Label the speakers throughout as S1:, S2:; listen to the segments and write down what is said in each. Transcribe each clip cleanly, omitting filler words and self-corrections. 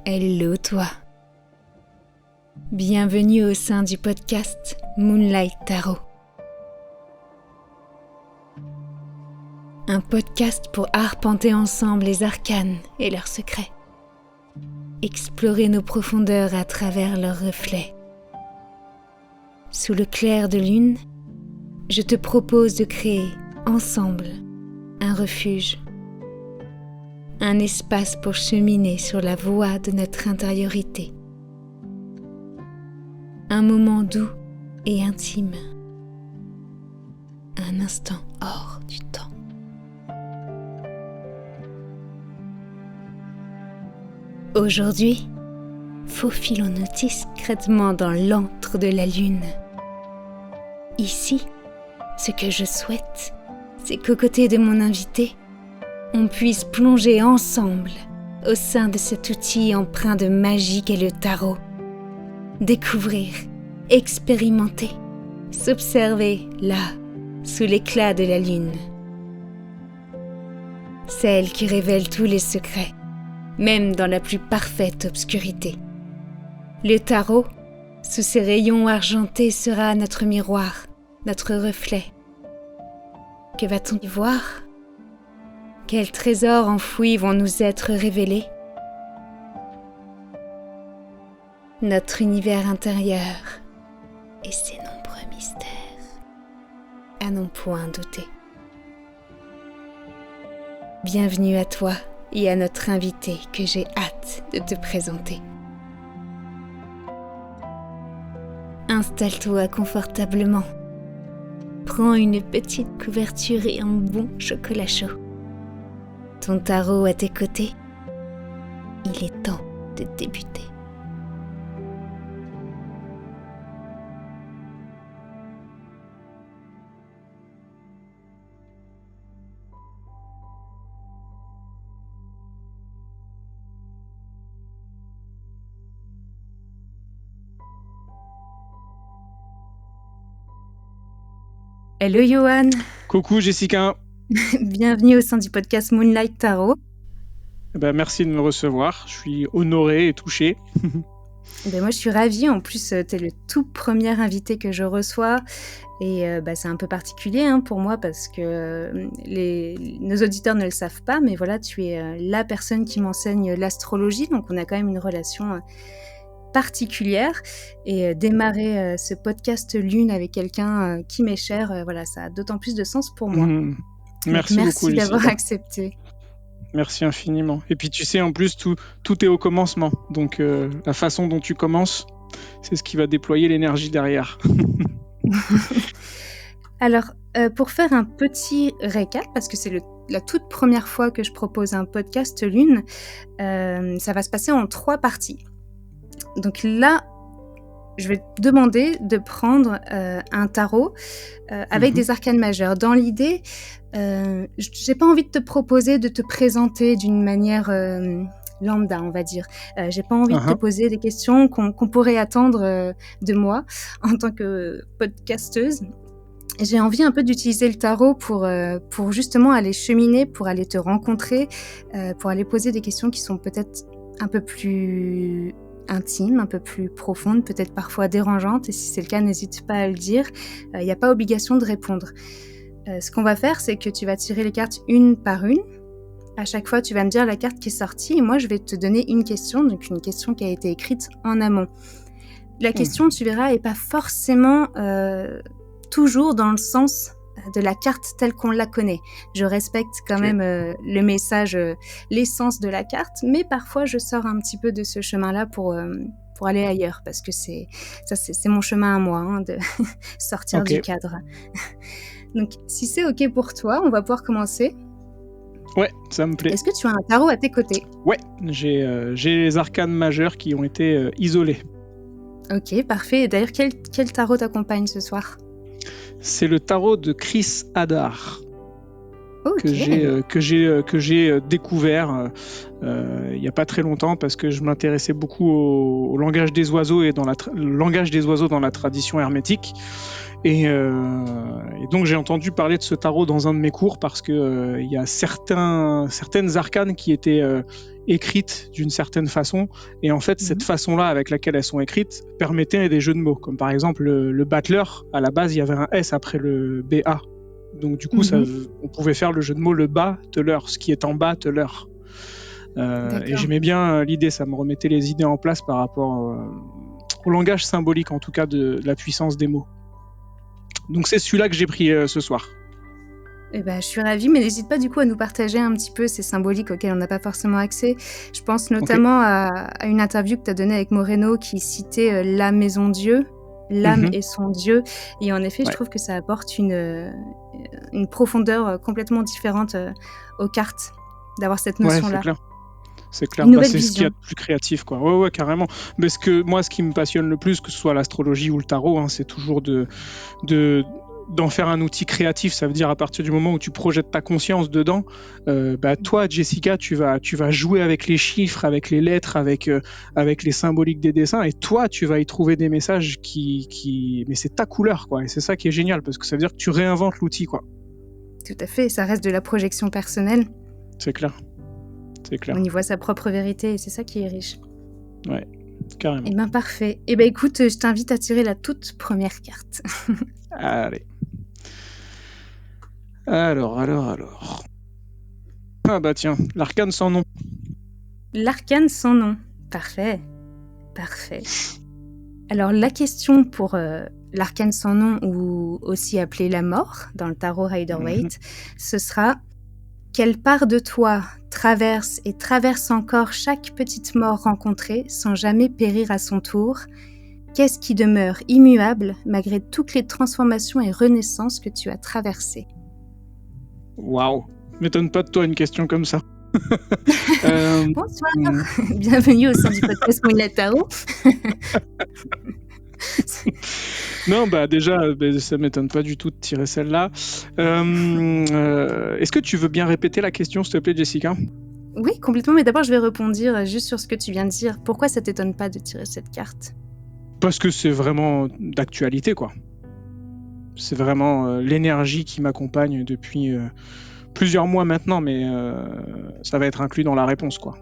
S1: Hello toi. Bienvenue au sein du podcast Moonlight Tarot. Un podcast pour arpenter ensemble les arcanes et leurs secrets. Explorer nos profondeurs à travers leurs reflets. Sous le clair de lune, je te propose de créer ensemble un refuge. Un espace pour cheminer sur la voie de notre intériorité. Un moment doux et intime. Un instant hors du temps. Aujourd'hui, faufilons-nous discrètement dans l'antre de la lune. Ici, ce que je souhaite, c'est qu'aux côtés de mon invité, on puisse plonger ensemble au sein de cet outil empreint de magie qu'est le tarot. Découvrir, expérimenter, s'observer là, sous l'éclat de la lune. Celle qui révèle tous les secrets, même dans la plus parfaite obscurité. Le tarot, sous ses rayons argentés, sera notre miroir, notre reflet. Que va-t-on y voir ? Quels trésors enfouis vont nous être révélés ? Notre univers intérieur et ses nombreux mystères, à n'en point douter. Bienvenue à toi et à notre invité que j'ai hâte de te présenter. Installe-toi confortablement. Prends une petite couverture et un bon chocolat chaud. Ton tarot à tes côtés, il est temps de débuter. Hello Johan.
S2: Coucou Jessica.
S1: Bienvenue au sein du podcast Moonlight Tarot.
S2: Merci de me recevoir, je suis honoré et touché.
S1: Moi je suis ravie, en plus tu es le tout premier invité que je reçois et c'est un peu particulier pour moi parce que nos auditeurs ne le savent pas, mais voilà, tu es la personne qui m'enseigne l'astrologie, donc on a quand même une relation particulière et démarrer ce podcast Lune avec quelqu'un qui m'est cher, voilà, ça a d'autant plus de sens pour moi.
S2: Merci beaucoup,
S1: d'avoir
S2: Jessica.
S1: accepté.
S2: Merci infiniment. Et puis tu sais, en plus, tout est au commencement. Donc la façon dont tu commences, c'est ce qui va déployer l'énergie derrière.
S1: Alors, pour faire un petit récap, parce que c'est la toute première fois que je propose un podcast Lune, ça va se passer en 3 parties. Donc là, je vais te demander de prendre un tarot avec des arcanes majeures. Dans l'idée, j'ai pas envie de te proposer de te présenter d'une manière lambda, on va dire. J'ai pas envie de te poser des questions qu'on pourrait attendre de moi en tant que podcasteuse. J'ai envie un peu d'utiliser le tarot pour justement aller cheminer, pour aller te rencontrer, pour aller poser des questions qui sont peut-être un peu plus intime, un peu plus profonde, peut-être parfois dérangeante, et si c'est le cas, n'hésite pas à le dire. Il n'y a pas obligation de répondre. Ce qu'on va faire, c'est que tu vas tirer les cartes une par une. À chaque fois, tu vas me dire la carte qui est sortie, et moi, je vais te donner une question, donc une question qui a été écrite en amont. La question, tu verras, n'est pas forcément toujours dans le sens de la carte telle qu'on la connaît. Je respecte quand même le message, l'essence de la carte, mais parfois je sors un petit peu de ce chemin-là pour aller ailleurs, parce que c'est mon chemin à moi, de sortir du cadre. Donc si c'est ok pour toi, on va pouvoir commencer.
S2: Ouais, ça me plaît.
S1: Est-ce que tu as un tarot à tes côtés ?
S2: Ouais, j'ai les arcanes majeures qui ont été isolées. Ok,
S1: parfait. Et d'ailleurs, quel tarot t'accompagne ce soir ?
S2: C'est le tarot de Chris Hadar
S1: que
S2: j'ai découvert il n'y a pas très longtemps parce que je m'intéressais beaucoup au langage des oiseaux et le langage des oiseaux dans la tradition hermétique. Et donc j'ai entendu parler de ce tarot dans un de mes cours parce que il y a certaines arcanes qui étaient écrites d'une certaine façon, et en fait cette façon-là avec laquelle elles sont écrites permettait des jeux de mots, comme par exemple le battler, à la base il y avait un S après le BA, donc du coup on pouvait faire le jeu de mots le battleur, ce qui est en bas teller. Et j'aimais bien l'idée, ça me remettait les idées en place par rapport au langage symbolique, en tout cas de la puissance des mots. Donc c'est celui-là que j'ai pris ce soir.
S1: Eh ben, je suis ravie, mais n'hésite pas du coup à nous partager un petit peu ces symboliques auxquels on n'a pas forcément accès. Je pense notamment à une interview que tu as donnée avec Moreno qui citait la maison Dieu, l'âme et son Dieu. Et en effet, je trouve que ça apporte une profondeur complètement différente aux cartes, d'avoir cette notion-là.
S2: C'est clair. C'est clair, c'est ce qu'il y a de plus créatif, quoi. Ouais, carrément. Mais ce qui me passionne le plus, que ce soit l'astrologie ou le tarot, c'est toujours d'en faire un outil créatif. Ça veut dire à partir du moment où tu projettes ta conscience dedans, toi, Jessica, tu vas jouer avec les chiffres, avec les lettres, avec les symboliques des dessins, et toi, tu vas y trouver des messages mais c'est ta couleur, quoi. Et c'est ça qui est génial, parce que ça veut dire que tu réinventes l'outil, quoi.
S1: Tout à fait, ça reste de la projection personnelle.
S2: C'est clair.
S1: On y voit sa propre vérité et c'est ça qui est riche.
S2: Ouais, carrément.
S1: Eh ben parfait. Eh ben écoute, je t'invite à tirer la toute première carte.
S2: Allez. Alors. Ah bah tiens, l'arcane sans nom.
S1: L'arcane sans nom. Parfait. Alors la question pour l'arcane sans nom, ou aussi appelé la mort dans le tarot Rider-Waite, ce sera: quelle part de toi traverse et traverse encore chaque petite mort rencontrée sans jamais périr à son tour? Qu'est-ce qui demeure immuable malgré toutes les transformations et renaissances que tu as traversées?
S2: Waouh, m'étonne pas de toi une question comme ça.
S1: Bonsoir, bienvenue au sein du podcast Mouilla Tarot.
S2: Non, déjà, ça m'étonne pas du tout de tirer celle-là. Est-ce que tu veux bien répéter la question, s'il te plaît, Jessica?
S1: Oui, complètement, mais d'abord je vais répondre juste sur ce que tu viens de dire. Pourquoi ça t'étonne pas de tirer cette carte?
S2: Parce que c'est vraiment d'actualité, quoi. C'est vraiment l'énergie qui m'accompagne depuis plusieurs mois maintenant, mais ça va être inclus dans la réponse, quoi.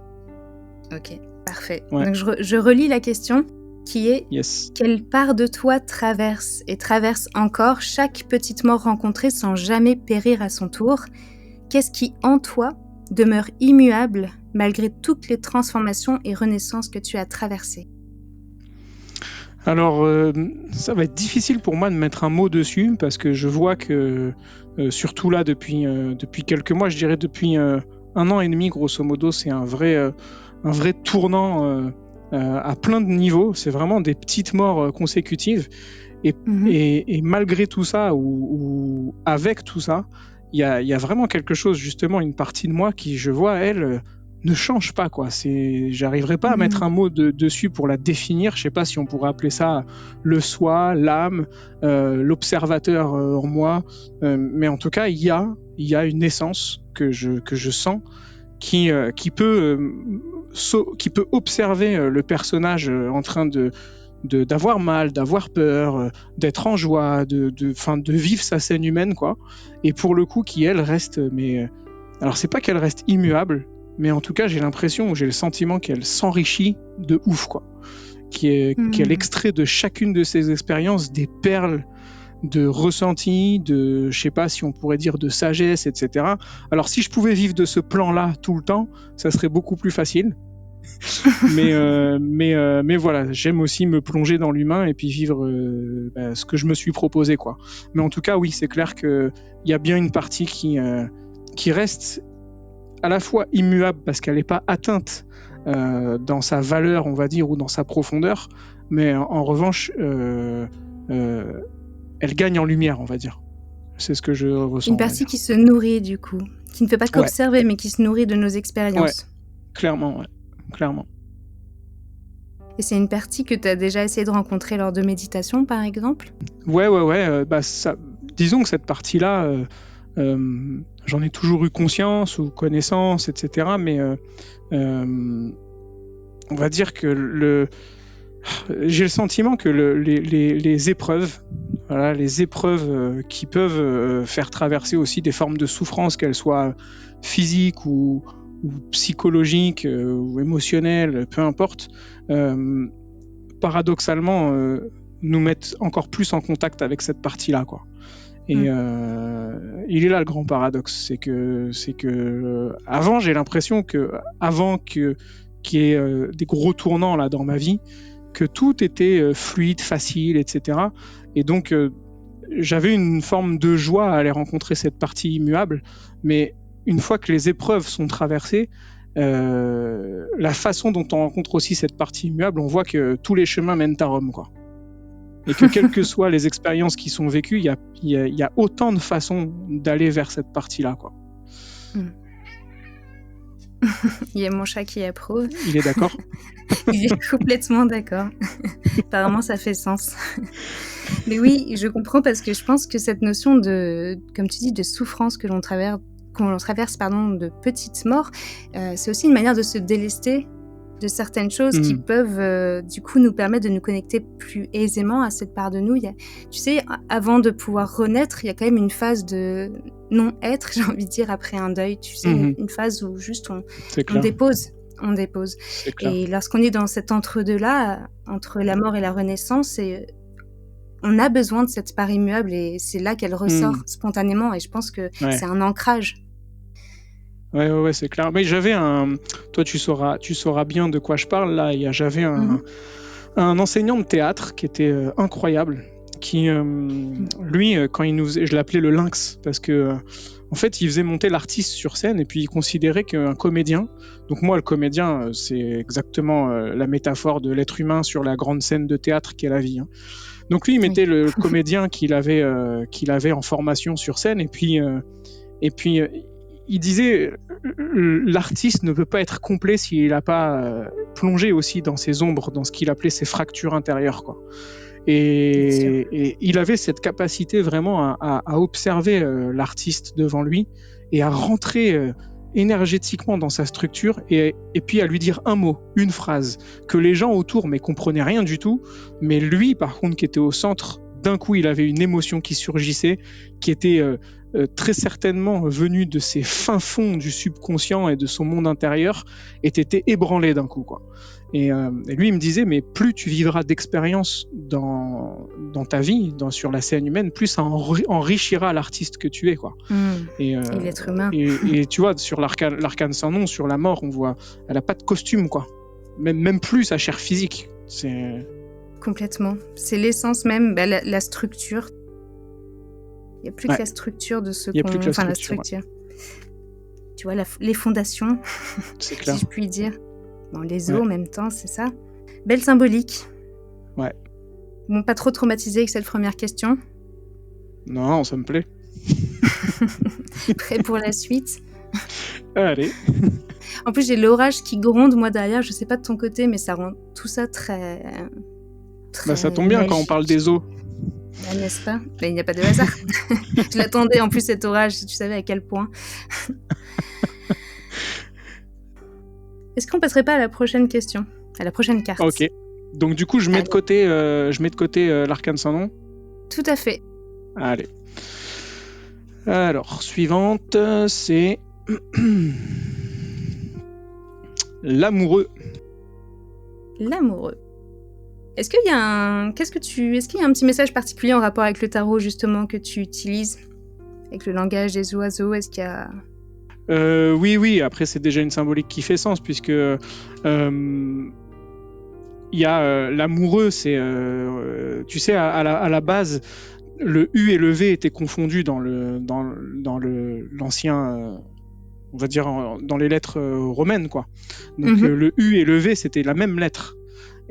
S1: Ok, parfait.
S2: Ouais.
S1: Donc je relis la question qui est:
S2: yes.
S1: Quelle part de toi traverse et traverse encore chaque petite mort rencontrée sans jamais périr à son tour? Qu'est-ce qui, en toi, demeure immuable malgré toutes les transformations et renaissances que tu as traversées?
S2: Alors, ça va être difficile pour moi de mettre un mot dessus, parce que je vois que, surtout là, depuis quelques mois, je dirais depuis 1 an et demi, grosso modo, c'est un vrai tournant à plein de niveaux. C'est vraiment des petites morts consécutives. Et malgré tout ça, ou avec tout ça, il y a vraiment quelque chose, justement, une partie de moi qui, je vois, elle, ne change pas, quoi. J'arriverai pas à mettre un mot dessus pour la définir. Je sais pas si on pourrait appeler ça le soi, l'âme, l'observateur en moi, mais en tout cas il y a une essence que je sens qui peut observer le personnage en train d'avoir mal, d'avoir peur, d'être en joie, de vivre sa scène humaine, quoi. Et pour le coup, qui elle reste, mais alors c'est pas qu'elle reste immuable, mais en tout cas j'ai l'impression, ou j'ai le sentiment qu'elle s'enrichit de ouf, quoi. Qu'elle extrait de chacune de ses expériences des perles de ressenti, je sais pas si on pourrait dire de sagesse, etc. Alors si je pouvais vivre de ce plan-là tout le temps, ça serait beaucoup plus facile. mais voilà, j'aime aussi me plonger dans l'humain et puis vivre ce que je me suis proposé, quoi. Mais en tout cas, oui, c'est clair qu'il y a bien une partie qui reste à la fois immuable parce qu'elle n'est pas atteinte dans sa valeur, on va dire, ou dans sa profondeur, mais en revanche, elle gagne en lumière, on va dire. C'est ce que je ressens.
S1: Une partie qui se nourrit, du coup, qui ne fait pas qu'observer, mais qui se nourrit de nos expériences.
S2: Ouais, clairement, ouais. Clairement.
S1: Et c'est une partie que tu as déjà essayé de rencontrer lors de méditation, par exemple?
S2: Ouais. Disons que cette partie-là, j'en ai toujours eu conscience ou connaissance, etc. Mais on va dire que j'ai le sentiment que les épreuves, voilà, les épreuves qui peuvent faire traverser aussi des formes de souffrance, qu'elles soient physiques ou ou psychologiques ou émotionnelles, peu importe, paradoxalement, nous mettent encore plus en contact avec cette partie-là, quoi. Et il est là le grand paradoxe, c'est que avant, j'ai l'impression que avant qu'il y ait des gros tournants là dans ma vie, que tout était fluide, facile, etc. Et donc j'avais une forme de joie à aller rencontrer cette partie immuable, mais une fois que les épreuves sont traversées, la façon dont on rencontre aussi cette partie immuable, on voit que tous les chemins mènent à Rome, quoi. Et que quelles que soient les expériences qui sont vécues, il y a autant de façons d'aller vers cette partie-là, quoi.
S1: Il y a mon chat qui approuve.
S2: Il est d'accord?
S1: Il est complètement d'accord. Apparemment, ça fait sens. Mais oui, je comprends parce que je pense que cette notion de, comme tu dis, de souffrance que l'on traverse, de petites morts, c'est aussi une manière de se délester de certaines choses qui peuvent du coup nous permettre de nous connecter plus aisément à cette part de nous. Tu sais, avant de pouvoir renaître, il y a quand même une phase de non-être, j'ai envie de dire, après un deuil. Tu sais, une phase où juste on dépose. Et lorsqu'on est dans cet entre-deux-là, entre la mort et la renaissance, on a besoin de cette part immuable et c'est là qu'elle ressort spontanément. Et je pense que c'est un ancrage.
S2: Ouais, c'est clair. Mais j'avais toi, tu sauras bien de quoi je parle là. J'avais un enseignant de théâtre qui était incroyable, qui, lui, quand je l'appelais le lynx parce que, en fait, il faisait monter l'artiste sur scène et puis il considérait qu'un comédien. Donc moi, le comédien, c'est exactement la métaphore de l'être humain sur la grande scène de théâtre qu'est la vie. Hein. Donc lui, il mettait le comédien qu'il avait en formation sur scène et puis il disait l'artiste ne peut pas être complet s'il n'a pas plongé aussi dans ses ombres, dans ce qu'il appelait ses fractures intérieures, quoi. Et il avait cette capacité vraiment à observer l'artiste devant lui et à rentrer énergétiquement dans sa structure et puis à lui dire un mot, une phrase, que les gens autour ne comprenaient rien du tout, mais lui, par contre, qui était au centre, d'un coup, il avait une émotion qui surgissait, qui était très certainement venue de ses fins fonds du subconscient et de son monde intérieur, et t'étais ébranlé d'un coup, quoi. Et lui, il me disait, mais plus tu vivras d'expériences dans ta vie, sur la scène humaine, plus ça enrichira l'artiste que tu es, quoi.
S1: Et l'être humain.
S2: Et tu vois, sur l'arcane sans nom, sur la mort, on voit, elle n'a pas de costume, quoi. Même plus sa chair physique. C'est...
S1: Complètement. C'est l'essence même, la structure. Il n'y a plus que la structure de ce qu'on... Enfin, la structure. Tu vois, les fondations,
S2: c'est clair.
S1: Si je puis dire. Bon, les os en même temps, c'est ça. Belle symbolique.
S2: Ouais.
S1: Bon, pas trop traumatisé avec cette première question.
S2: Non, ça me plaît.
S1: Prêt pour la suite?
S2: Allez.
S1: En plus, j'ai l'orage qui gronde, moi, derrière. Je sais pas de ton côté, mais ça rend tout ça très
S2: ça tombe bien
S1: magique.
S2: quand on parle des os.
S1: N'est-ce pas? Mais il n'y a pas de hasard. Je l'attendais, en plus, cet orage, si tu savais à quel point. Est-ce qu'on passerait pas à la prochaine question? À la prochaine carte?
S2: Ok. Donc, du coup, je mets de côté l'arcane sans nom?
S1: Tout à fait.
S2: Allez. Alors, suivante, c'est... L'amoureux.
S1: L'amoureux. Est-ce qu'il y a un petit message particulier en rapport avec le tarot, justement, que tu utilises? Avec le langage des oiseaux, est-ce qu'il y a...
S2: Oui, après c'est déjà une symbolique qui fait sens, puisque il y a l'amoureux, c'est... tu sais, à la base, le U et le V étaient confondus dans l'ancien... on va dire dans les lettres romaines, quoi. Donc le U et le V, c'était la même lettre.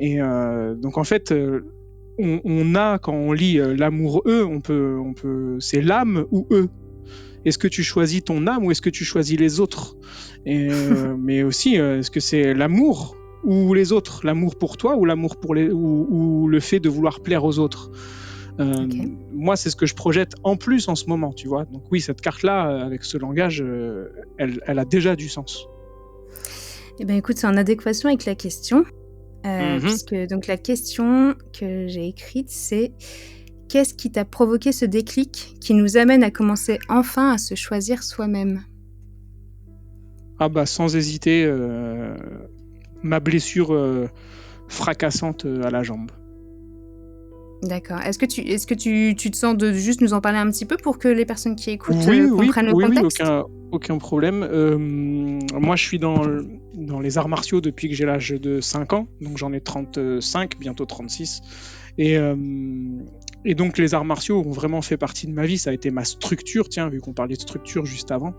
S2: Et donc en fait, on a, quand on lit l'amoureux, on peut, c'est l'âme ou eux. Est-ce que tu choisis ton âme ou est-ce que tu choisis les autres? Mais aussi, est-ce que c'est l'amour ou les autres? L'amour pour toi ou l'amour pour ou le fait de vouloir plaire aux autres? Moi, c'est ce que je projette en plus en ce moment, tu vois. Donc oui, cette carte-là, avec ce langage, elle a déjà du sens.
S1: Eh bien, écoute, c'est en adéquation avec la question. Puisque donc la question que j'ai écrite, c'est: qu'est-ce qui t'a provoqué ce déclic qui nous amène à commencer enfin à se choisir soi-même?
S2: Ah bah sans hésiter, ma blessure fracassante à la jambe.
S1: D'accord. Est-ce que tu te sens de juste nous en parler un petit peu pour que les personnes qui écoutent,
S2: Oui, oui,
S1: comprennent le
S2: oui, oui,
S1: contexte?
S2: aucun problème. Moi, je suis dans les arts martiaux depuis que j'ai l'âge de 5 ans, donc j'en ai 35, bientôt 36. Et, euh, et donc, les arts martiaux ont vraiment fait partie de ma vie. Ça a été ma structure, tiens, vu qu'on parlait de structure juste avant.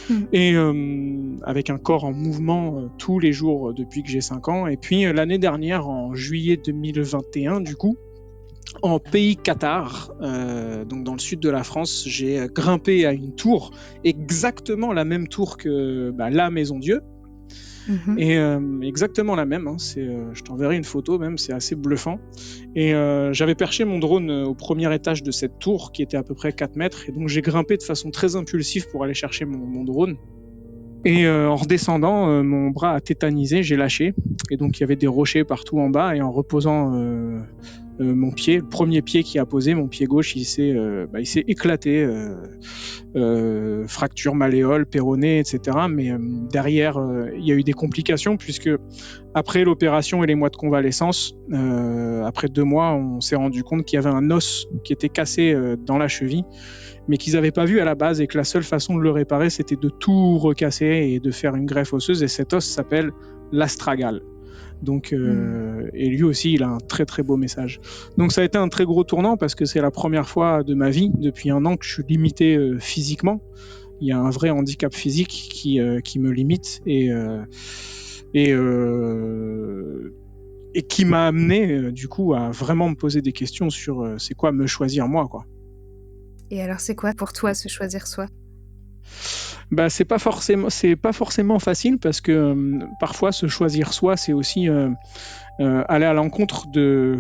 S1: Mmh.
S2: Et avec un corps en mouvement tous les jours depuis que j'ai 5 ans. Et puis, l'année dernière, en juillet 2021, du coup, en pays Qatar, donc dans le sud de la France, j'ai grimpé à une tour, exactement la même tour que la Maison Dieu,
S1: Mmh.
S2: et exactement la même. Hein, je t'enverrai une photo même, c'est assez bluffant. Et j'avais perché mon drone au premier étage de cette tour, qui était à peu près 4 mètres, et donc j'ai grimpé de façon très impulsive pour aller chercher mon drone. Et en redescendant, mon bras a tétanisé, j'ai lâché, et donc il y avait des rochers partout en bas, et en reposant mon pied, le premier pied qui a posé, mon pied gauche, il s'est éclaté, fracture malléole, péroné, etc. Mais derrière, il y a eu des complications puisque après l'opération et les mois de convalescence, après 2 mois, on s'est rendu compte qu'il y avait un os qui était cassé dans la cheville, mais qu'ils n'avaient pas vu à la base et que la seule façon de le réparer, c'était de tout recasser et de faire une greffe osseuse. Et cet os s'appelle l'astragale. Donc,
S1: Mmh.
S2: et lui aussi, il a un très très beau message. Donc ça a été un très gros tournant parce que c'est la première fois de ma vie, depuis 1 an, que je suis limité physiquement. Il y a un vrai handicap physique qui me limite et, et qui m'a amené du coup à vraiment me poser des questions sur c'est quoi me choisir moi, quoi.
S1: Et alors, c'est quoi pour toi se choisir soi?
S2: Bah, c'est pas forcément facile parce que parfois se choisir soi, c'est aussi aller à l'encontre de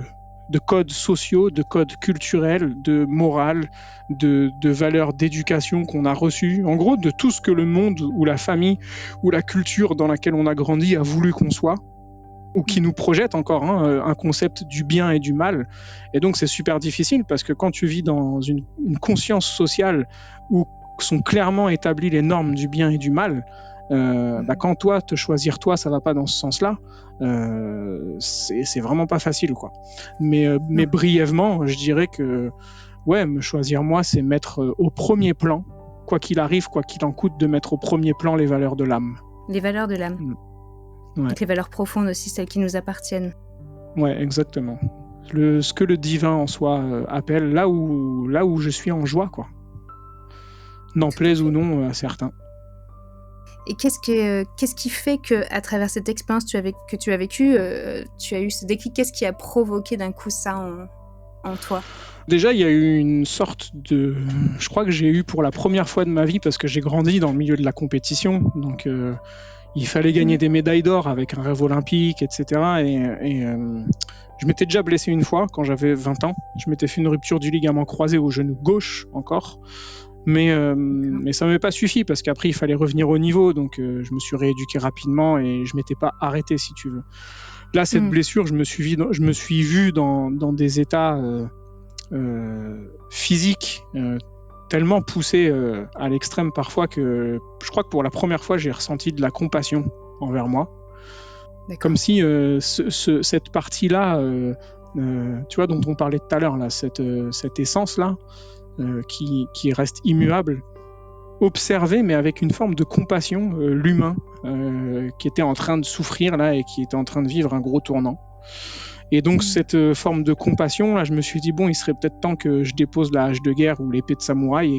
S2: codes sociaux, de codes culturels, de morale, de valeurs d'éducation qu'on a reçues. En gros, de tout ce que le monde ou la famille ou la culture dans laquelle on a grandi a voulu qu'on soit ou qui
S1: Mmh.
S2: nous projette encore un concept du bien et du mal. Et donc c'est super difficile parce que quand tu vis dans une conscience sociale où sont clairement établies les normes du bien et du mal,
S1: Mmh.
S2: quand toi, te choisir toi, ça va pas dans ce sens-là, c'est vraiment pas facile, quoi. Mais
S1: Non,
S2: brièvement, je dirais que ouais, me choisir moi, c'est mettre au premier plan, quoi qu'il arrive, quoi qu'il en coûte, de mettre au premier plan les valeurs de l'âme.
S1: les valeurs de l'âme.
S2: Mm. Ouais.
S1: Donc les valeurs profondes aussi, celles qui nous appartiennent.
S2: Ouais, exactement. Ce que le divin en soi appelle, là où je suis en joie, quoi. N'en
S1: Tout à
S2: plaise ou
S1: fait.
S2: non à certains.
S1: Et qu'est-ce qui fait qu'à travers cette expérience que tu as vécue, tu as eu ce déclic? Qu'est-ce qui a provoqué d'un coup ça en toi?
S2: Déjà, il y a eu une sorte de... Je crois que j'ai eu pour la première fois de ma vie, parce que j'ai grandi dans le milieu de la compétition, donc il fallait gagner
S1: Mmh.
S2: des médailles d'or avec un rêve olympique, etc. Et je m'étais déjà blessé une fois quand j'avais 20 ans. Je m'étais fait une rupture du ligament croisé au genou gauche encore.
S1: D'accord.
S2: Mais ça ne m'avait pas suffi parce qu'après il fallait revenir au niveau, donc je me suis rééduqué rapidement et je m'étais pas arrêté, si tu veux. Là, cette
S1: Mmh.
S2: blessure, je me suis vu dans des états physiques tellement poussés à l'extrême parfois que je crois que pour la première fois j'ai ressenti de la compassion envers moi, comme
S1: D'accord.
S2: si cette partie-là, tu vois, dont on parlait tout à l'heure, là, cette essence-là, qui reste immuable, observer, mais avec une forme de compassion, l'humain qui était en train de souffrir là et qui était en train de vivre un gros tournant. Et donc
S1: Mmh.
S2: cette forme de compassion, là, je me suis dit bon, il serait peut-être temps que je dépose la hache de guerre ou l'épée de samouraï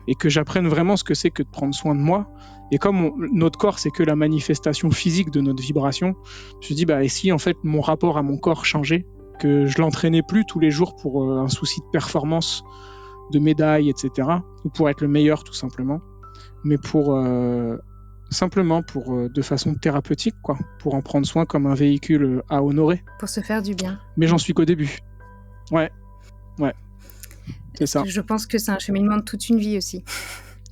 S2: et que j'apprenne vraiment ce que c'est que de prendre soin de moi. Et comme notre corps, c'est que la manifestation physique de notre vibration, je me suis dit bah et si en fait mon rapport à mon corps changeait, que je l'entraînais plus tous les jours pour un souci de performance, de médailles, etc. Ou pour être le meilleur tout simplement, mais pour simplement pour de façon thérapeutique, quoi, pour en prendre soin comme un véhicule à honorer.
S1: Pour se faire du bien.
S2: Mais j'en
S1: Mmh.
S2: suis qu'au début. Ouais, ouais, c'est ça.
S1: Je pense que c'est un cheminement de toute une vie aussi.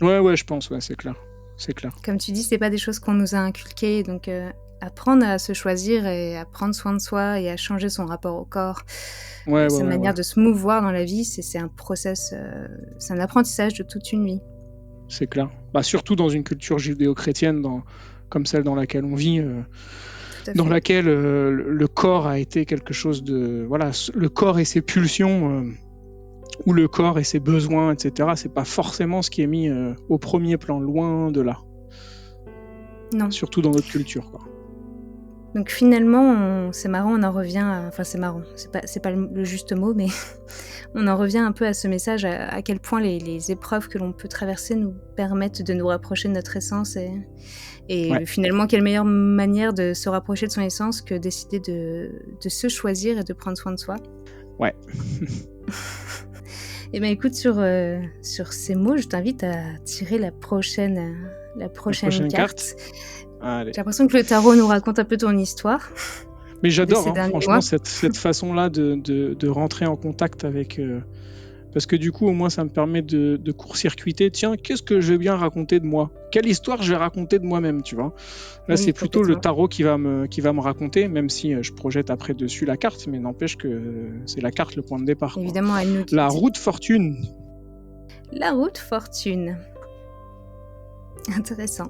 S2: Ouais, ouais, je pense, ouais, c'est clair, c'est clair.
S1: Comme tu dis, c'est pas des choses qu'on nous a inculquées, donc apprendre à se choisir et à prendre soin de soi et à changer son rapport au corps,
S2: Ouais, ouais,
S1: sa
S2: ouais, ouais.
S1: manière de se mouvoir dans la vie, c'est un process, c'est un apprentissage de toute une vie.
S2: c'est clair. Bah, surtout dans une culture judéo-chrétienne comme celle dans laquelle on vit, dans laquelle le corps a été quelque chose de... Voilà, le corps et ses pulsions, ou le corps et ses besoins, etc., c'est pas forcément ce qui est mis au premier plan, loin de là.
S1: Non.
S2: Surtout dans notre culture, quoi.
S1: Donc finalement, c'est marrant, on en revient enfin c'est marrant, c'est pas le juste mot, mais on en revient un peu à ce message, à quel point les épreuves que l'on peut traverser nous permettent de nous rapprocher de notre essence et finalement, quelle meilleure manière de se rapprocher de son essence que décider de se choisir et de prendre soin de soi.
S2: Ouais.
S1: Et bien écoute, sur ces mots, je t'invite à tirer la prochaine carte.
S2: Allez.
S1: J'ai l'impression que le tarot nous raconte un peu ton histoire.
S2: Mais j'adore, franchement, cette façon-là de rentrer en contact avec... parce que du coup, au moins, ça me permet de court-circuiter. Tiens, qu'est-ce que je vais bien raconter de moi ? Quelle histoire je vais raconter de moi-même, tu vois ? Là, c'est plutôt le tarot qui va me raconter, même si je projette après dessus la carte, mais n'empêche que c'est la carte le point de départ.
S1: Évidemment, elle nous guide.
S2: La roue de fortune.
S1: La roue de fortune. Intéressant.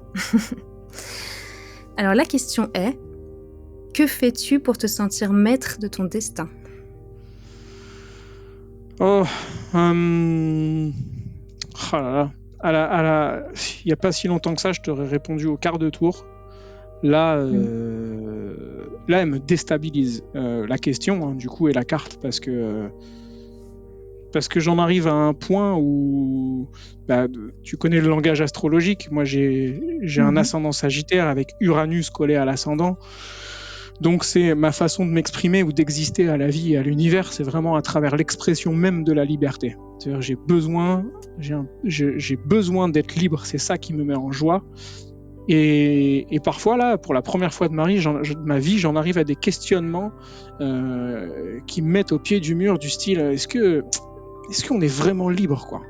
S1: Alors, la question est, que fais-tu pour te sentir maître de ton destin ?
S2: Oh là là. Il n'y a pas si longtemps que ça, je t'aurais répondu au quart de tour. Là, là elle me déstabilise la question, hein, du coup, et la carte, parce que j'en arrive à un point où tu connais le langage astrologique. Moi, j'ai un ascendant Sagittaire avec Uranus collé à l'ascendant. Donc, c'est ma façon de m'exprimer ou d'exister à la vie et à l'univers. C'est vraiment à travers l'expression même de la liberté. C'est-à-dire, j'ai besoin d'être libre. C'est ça qui me met en joie. Et parfois, là, pour la première fois de ma vie, j'en arrive à des questionnements qui me mettent au pied du mur, du style est-ce qu'on est vraiment libre, quoi ?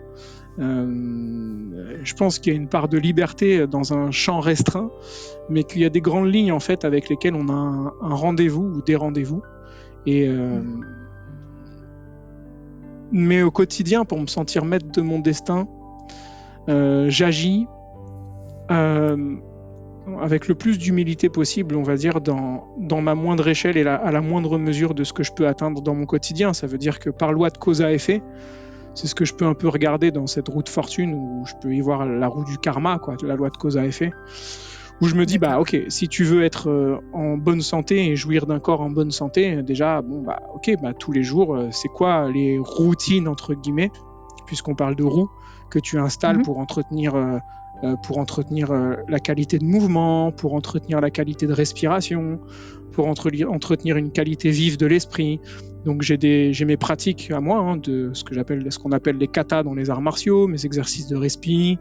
S2: Je pense qu'il y a une part de liberté dans un champ restreint, mais qu'il y a des grandes lignes en fait avec lesquelles on a un rendez-vous ou des rendez-vous. Mais au quotidien, pour me sentir maître de mon destin, j'agis avec le plus d'humilité possible, on va dire, dans ma moindre échelle et à la moindre mesure de ce que je peux atteindre dans mon quotidien. Ça veut dire que par loi de cause à effet, c'est ce que je peux un peu regarder dans cette roue de fortune, où je peux y voir la roue du karma, quoi, la loi de cause à effet, où je me dis, ok, si tu veux être en bonne santé et jouir d'un corps en bonne santé, déjà, tous les jours, c'est quoi les routines, entre guillemets, puisqu'on parle de roues, que tu installes pour entretenir la qualité de mouvement, pour entretenir la qualité de respiration, pour entretenir une qualité vive de l'esprit. Donc j'ai mes pratiques à moi, de ce qu'on appelle les katas dans les arts martiaux, mes exercices de respi,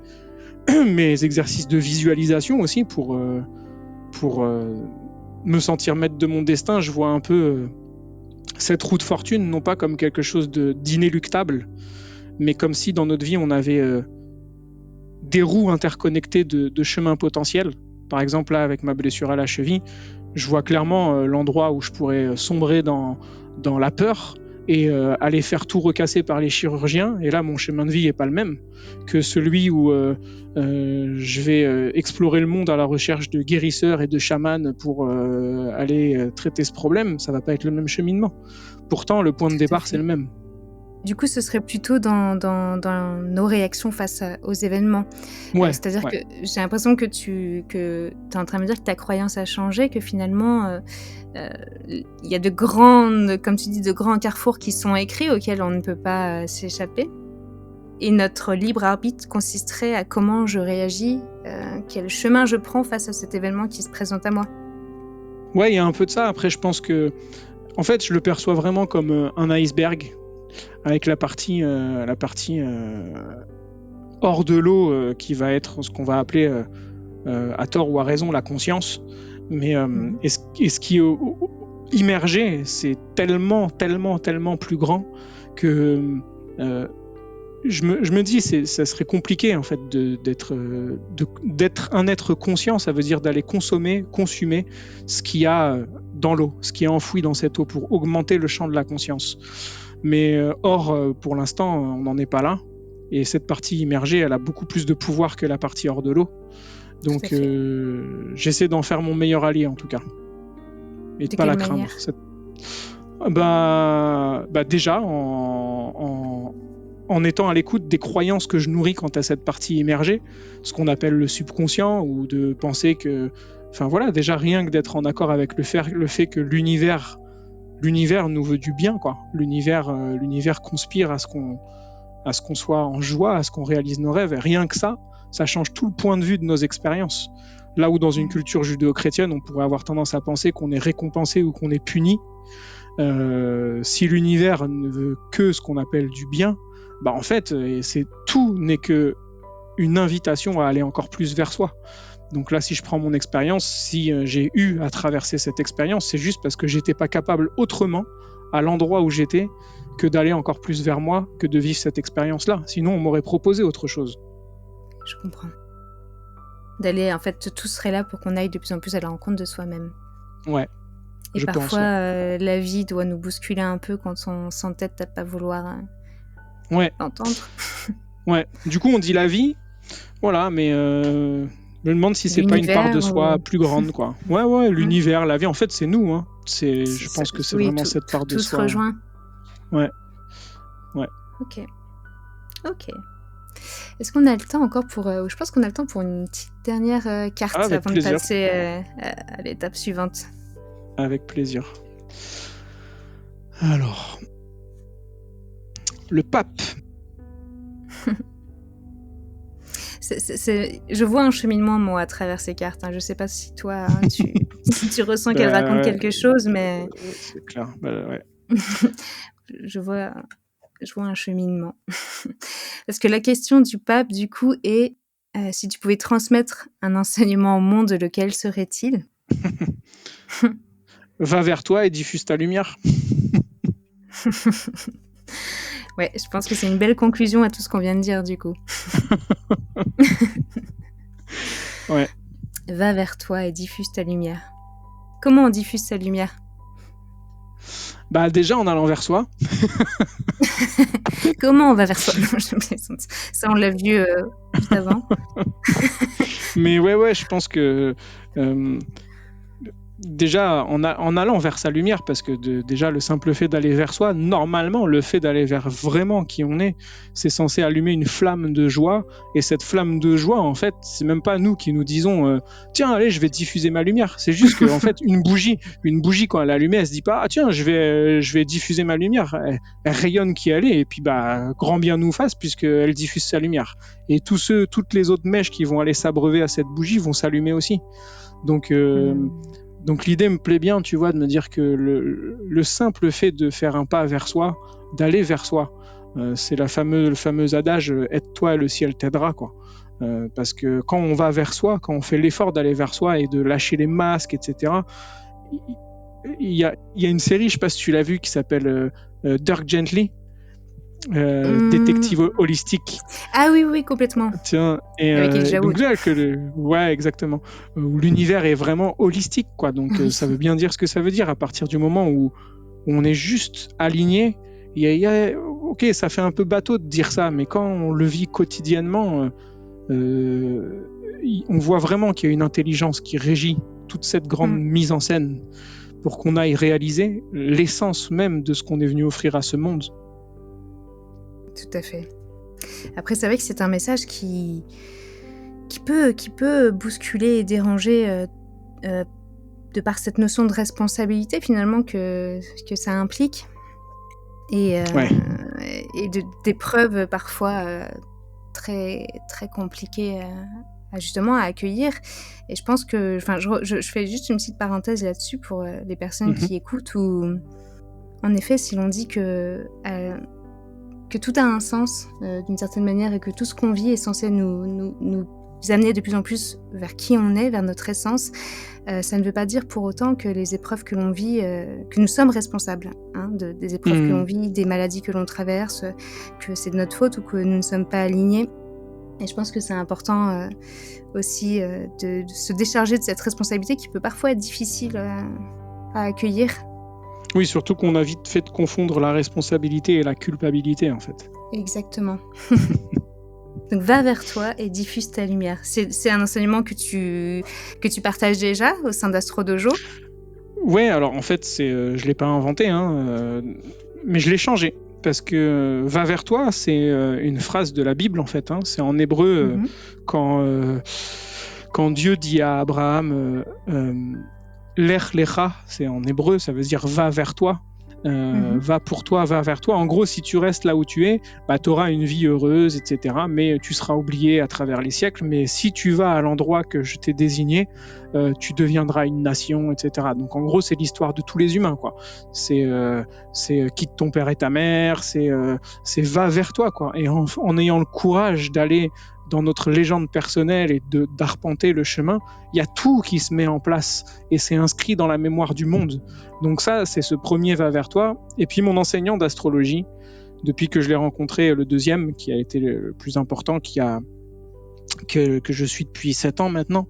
S2: mes exercices de visualisation aussi pour me sentir maître de mon destin. Je vois un peu cette roue de fortune non pas comme quelque chose d'inéluctable, mais comme si dans notre vie on avait des roues interconnectées de chemins potentiels. Par exemple, là, avec ma blessure à la cheville, je vois clairement l'endroit où je pourrais sombrer dans la peur et aller faire tout recasser par les chirurgiens. Et là, mon chemin de vie n'est pas le même que celui où je vais explorer le monde à la recherche de guérisseurs et de chamans pour aller traiter ce problème. Ça ne va pas être le même cheminement. Pourtant, le point de départ, c'est le même.
S1: Du coup, ce serait plutôt dans nos réactions face aux événements. C'est-à-dire que j'ai l'impression que tu es en train de me dire que ta croyance a changé, que finalement, il y a comme tu dis, de grands carrefours qui sont écrits auxquels on ne peut pas s'échapper. Et notre libre arbitre consisterait à comment je réagis, quel chemin je prends face à cet événement qui se présente à moi.
S2: Ouais, il y a un peu de ça. Après, je pense que, en fait, je le perçois vraiment comme un iceberg, avec la partie hors de l'eau qui va être ce qu'on va appeler à tort ou à raison la conscience, mais ce qui est immergé, c'est tellement plus grand que je me dis ça serait compliqué en fait d'être un être conscient. Ça veut dire d'aller consumer ce qu'il y a dans l'eau, ce qui est enfoui dans cette eau, pour augmenter le champ de la conscience. Mais or, pour l'instant, on n'en est pas là. Et cette partie immergée, elle a beaucoup plus de pouvoir que la partie hors de l'eau. Donc j'essaie d'en faire mon meilleur allié en tout cas. Et de pas la craindre. Déjà en étant à l'écoute des croyances que je nourris quant à cette partie immergée, ce qu'on appelle le subconscient, ou de penser que... Enfin voilà, déjà rien que d'être en accord avec le fait que l'univers nous veut du bien, quoi. L'univers conspire à ce qu'on soit en joie, à ce qu'on réalise nos rêves. Et rien que ça change tout le point de vue de nos expériences. Là où dans une culture judéo-chrétienne, on pourrait avoir tendance à penser qu'on est récompensé ou qu'on est puni, si l'univers ne veut que ce qu'on appelle du bien, en fait, tout n'est que une invitation à aller encore plus vers soi. Donc là, si je prends mon expérience, si j'ai eu à traverser cette expérience, c'est juste parce que j'étais pas capable autrement, à l'endroit où j'étais, que d'aller encore plus vers moi, que de vivre cette expérience-là. Sinon, on m'aurait proposé autre chose.
S1: Je comprends. D'aller, en fait, tout serait là pour qu'on aille de plus en plus à la rencontre de soi-même.
S2: Ouais.
S1: Et parfois, la vie doit nous bousculer un peu quand on s'entête à pas vouloir l'entendre.
S2: Ouais. Du coup, on dit la vie, voilà, mais je me demande si c'est pas une part de soi plus grande, quoi. Ouais, l'univers, la vie, en fait, c'est nous, hein. Je pense que c'est vraiment cette part de soi.
S1: Tout se rejoint.
S2: Ouais.
S1: Ok. Est-ce qu'on a le temps encore pour... je pense qu'on a le temps pour une petite dernière carte avant de passer à l'étape suivante.
S2: Avec plaisir. Alors... Le pape.
S1: Je vois un cheminement, moi, à travers ces cartes. Je sais pas si toi, si tu ressens qu'elles racontent quelque chose, mais...
S2: C'est clair, ouais.
S1: Je vois un cheminement. Parce que la question du pape, du coup, est si tu pouvais transmettre un enseignement au monde, lequel serait-il ?
S2: Va vers toi et diffuse ta lumière.
S1: Ouais, je pense que c'est une belle conclusion à tout ce qu'on vient de dire, du coup.
S2: Ouais.
S1: Va vers toi et diffuse ta lumière. Comment on diffuse sa lumière ?
S2: Déjà en allant vers soi.
S1: Comment on va vers soi ? Non, je plaisante. Ça, on l'a vu juste avant.
S2: Mais ouais, je pense que déjà en allant vers sa lumière, parce que déjà le simple fait d'aller vers soi, normalement le fait d'aller vers vraiment qui on est, c'est censé allumer une flamme de joie, et cette flamme de joie, en fait, c'est même pas nous qui nous disons tiens, allez, je vais diffuser ma lumière. C'est juste que en fait une bougie quand elle est allumée, elle se dit pas tiens, je vais diffuser ma lumière. Elle rayonne qui elle est, et puis grand bien nous fasse, puisqu'elle diffuse sa lumière, et toutes les autres mèches qui vont aller s'abreuver à cette bougie vont s'allumer aussi. Donc l'idée me plaît bien, tu vois, de me dire que le simple fait de faire un pas vers soi, d'aller vers soi, c'est le fameux adage « aide-toi et le ciel t'aidera », quoi. Parce que quand on va vers soi, quand on fait l'effort d'aller vers soi et de lâcher les masques, etc., il y a une série, je sais pas si tu l'as vue, qui s'appelle Dirk Gently, détective holistique.
S1: Ah oui, complètement.
S2: Tiens, et donc là ouais, exactement, où l'univers est vraiment holistique, quoi. Donc ça veut bien dire ce que ça veut dire. À partir du moment où on est juste aligné, ok, ça fait un peu bateau de dire ça, mais quand on le vit quotidiennement, on voit vraiment qu'il y a une intelligence qui régit toute cette grande mise en scène pour qu'on aille réaliser l'essence même de ce qu'on est venu offrir à ce monde.
S1: Tout à fait. Après, c'est vrai que c'est un message qui peut bousculer et déranger de par cette notion de responsabilité finalement que ça implique et d'épreuves parfois très, très compliquées justement à accueillir. Et je pense que, je fais juste une petite parenthèse là-dessus pour les personnes qui écoutent, où en effet, si l'on dit que tout a un sens d'une certaine manière, et que tout ce qu'on vit est censé nous amener de plus en plus vers qui on est, vers notre essence, ça ne veut pas dire pour autant que les épreuves que l'on vit, que nous sommes responsables des épreuves que l'on vit, des maladies que l'on traverse, que c'est de notre faute ou que nous ne sommes pas alignés. Et je pense que c'est important aussi de se décharger de cette responsabilité qui peut parfois être difficile à accueillir.
S2: Oui, surtout qu'on a vite fait de confondre la responsabilité et la culpabilité, en fait.
S1: Exactement. Donc va vers toi et diffuse ta lumière. C'est un enseignement que tu partages déjà au sein d'Astro Dojo?
S2: Ouais, alors en fait, je l'ai pas inventé, hein, mais je l'ai changé. Parce que va vers toi, c'est une phrase de la Bible en fait. Hein. C'est en hébreu
S1: Mmh.
S2: quand Dieu dit à Abraham Lech lecha, c'est en hébreu, ça veut dire va vers toi.
S1: Mmh.
S2: Va pour toi, va vers toi. En gros, si tu restes là où tu es, bah, tu auras une vie heureuse, etc. Mais tu seras oublié à travers les siècles. Mais si tu vas à l'endroit que je t'ai désigné, tu deviendras une nation, etc. Donc en gros, c'est l'histoire de tous les humains, quoi. C'est quitte ton père et ta mère, c'est va vers toi, quoi. Et en ayant le courage d'aller dans notre légende personnelle et d'arpenter le chemin, il y a tout qui se met en place et c'est inscrit dans la mémoire du monde. Donc ça, c'est ce premier va vers toi. Et puis mon enseignant d'astrologie, depuis que je l'ai rencontré, le deuxième, qui a été le plus important, que je suis depuis 7 ans maintenant,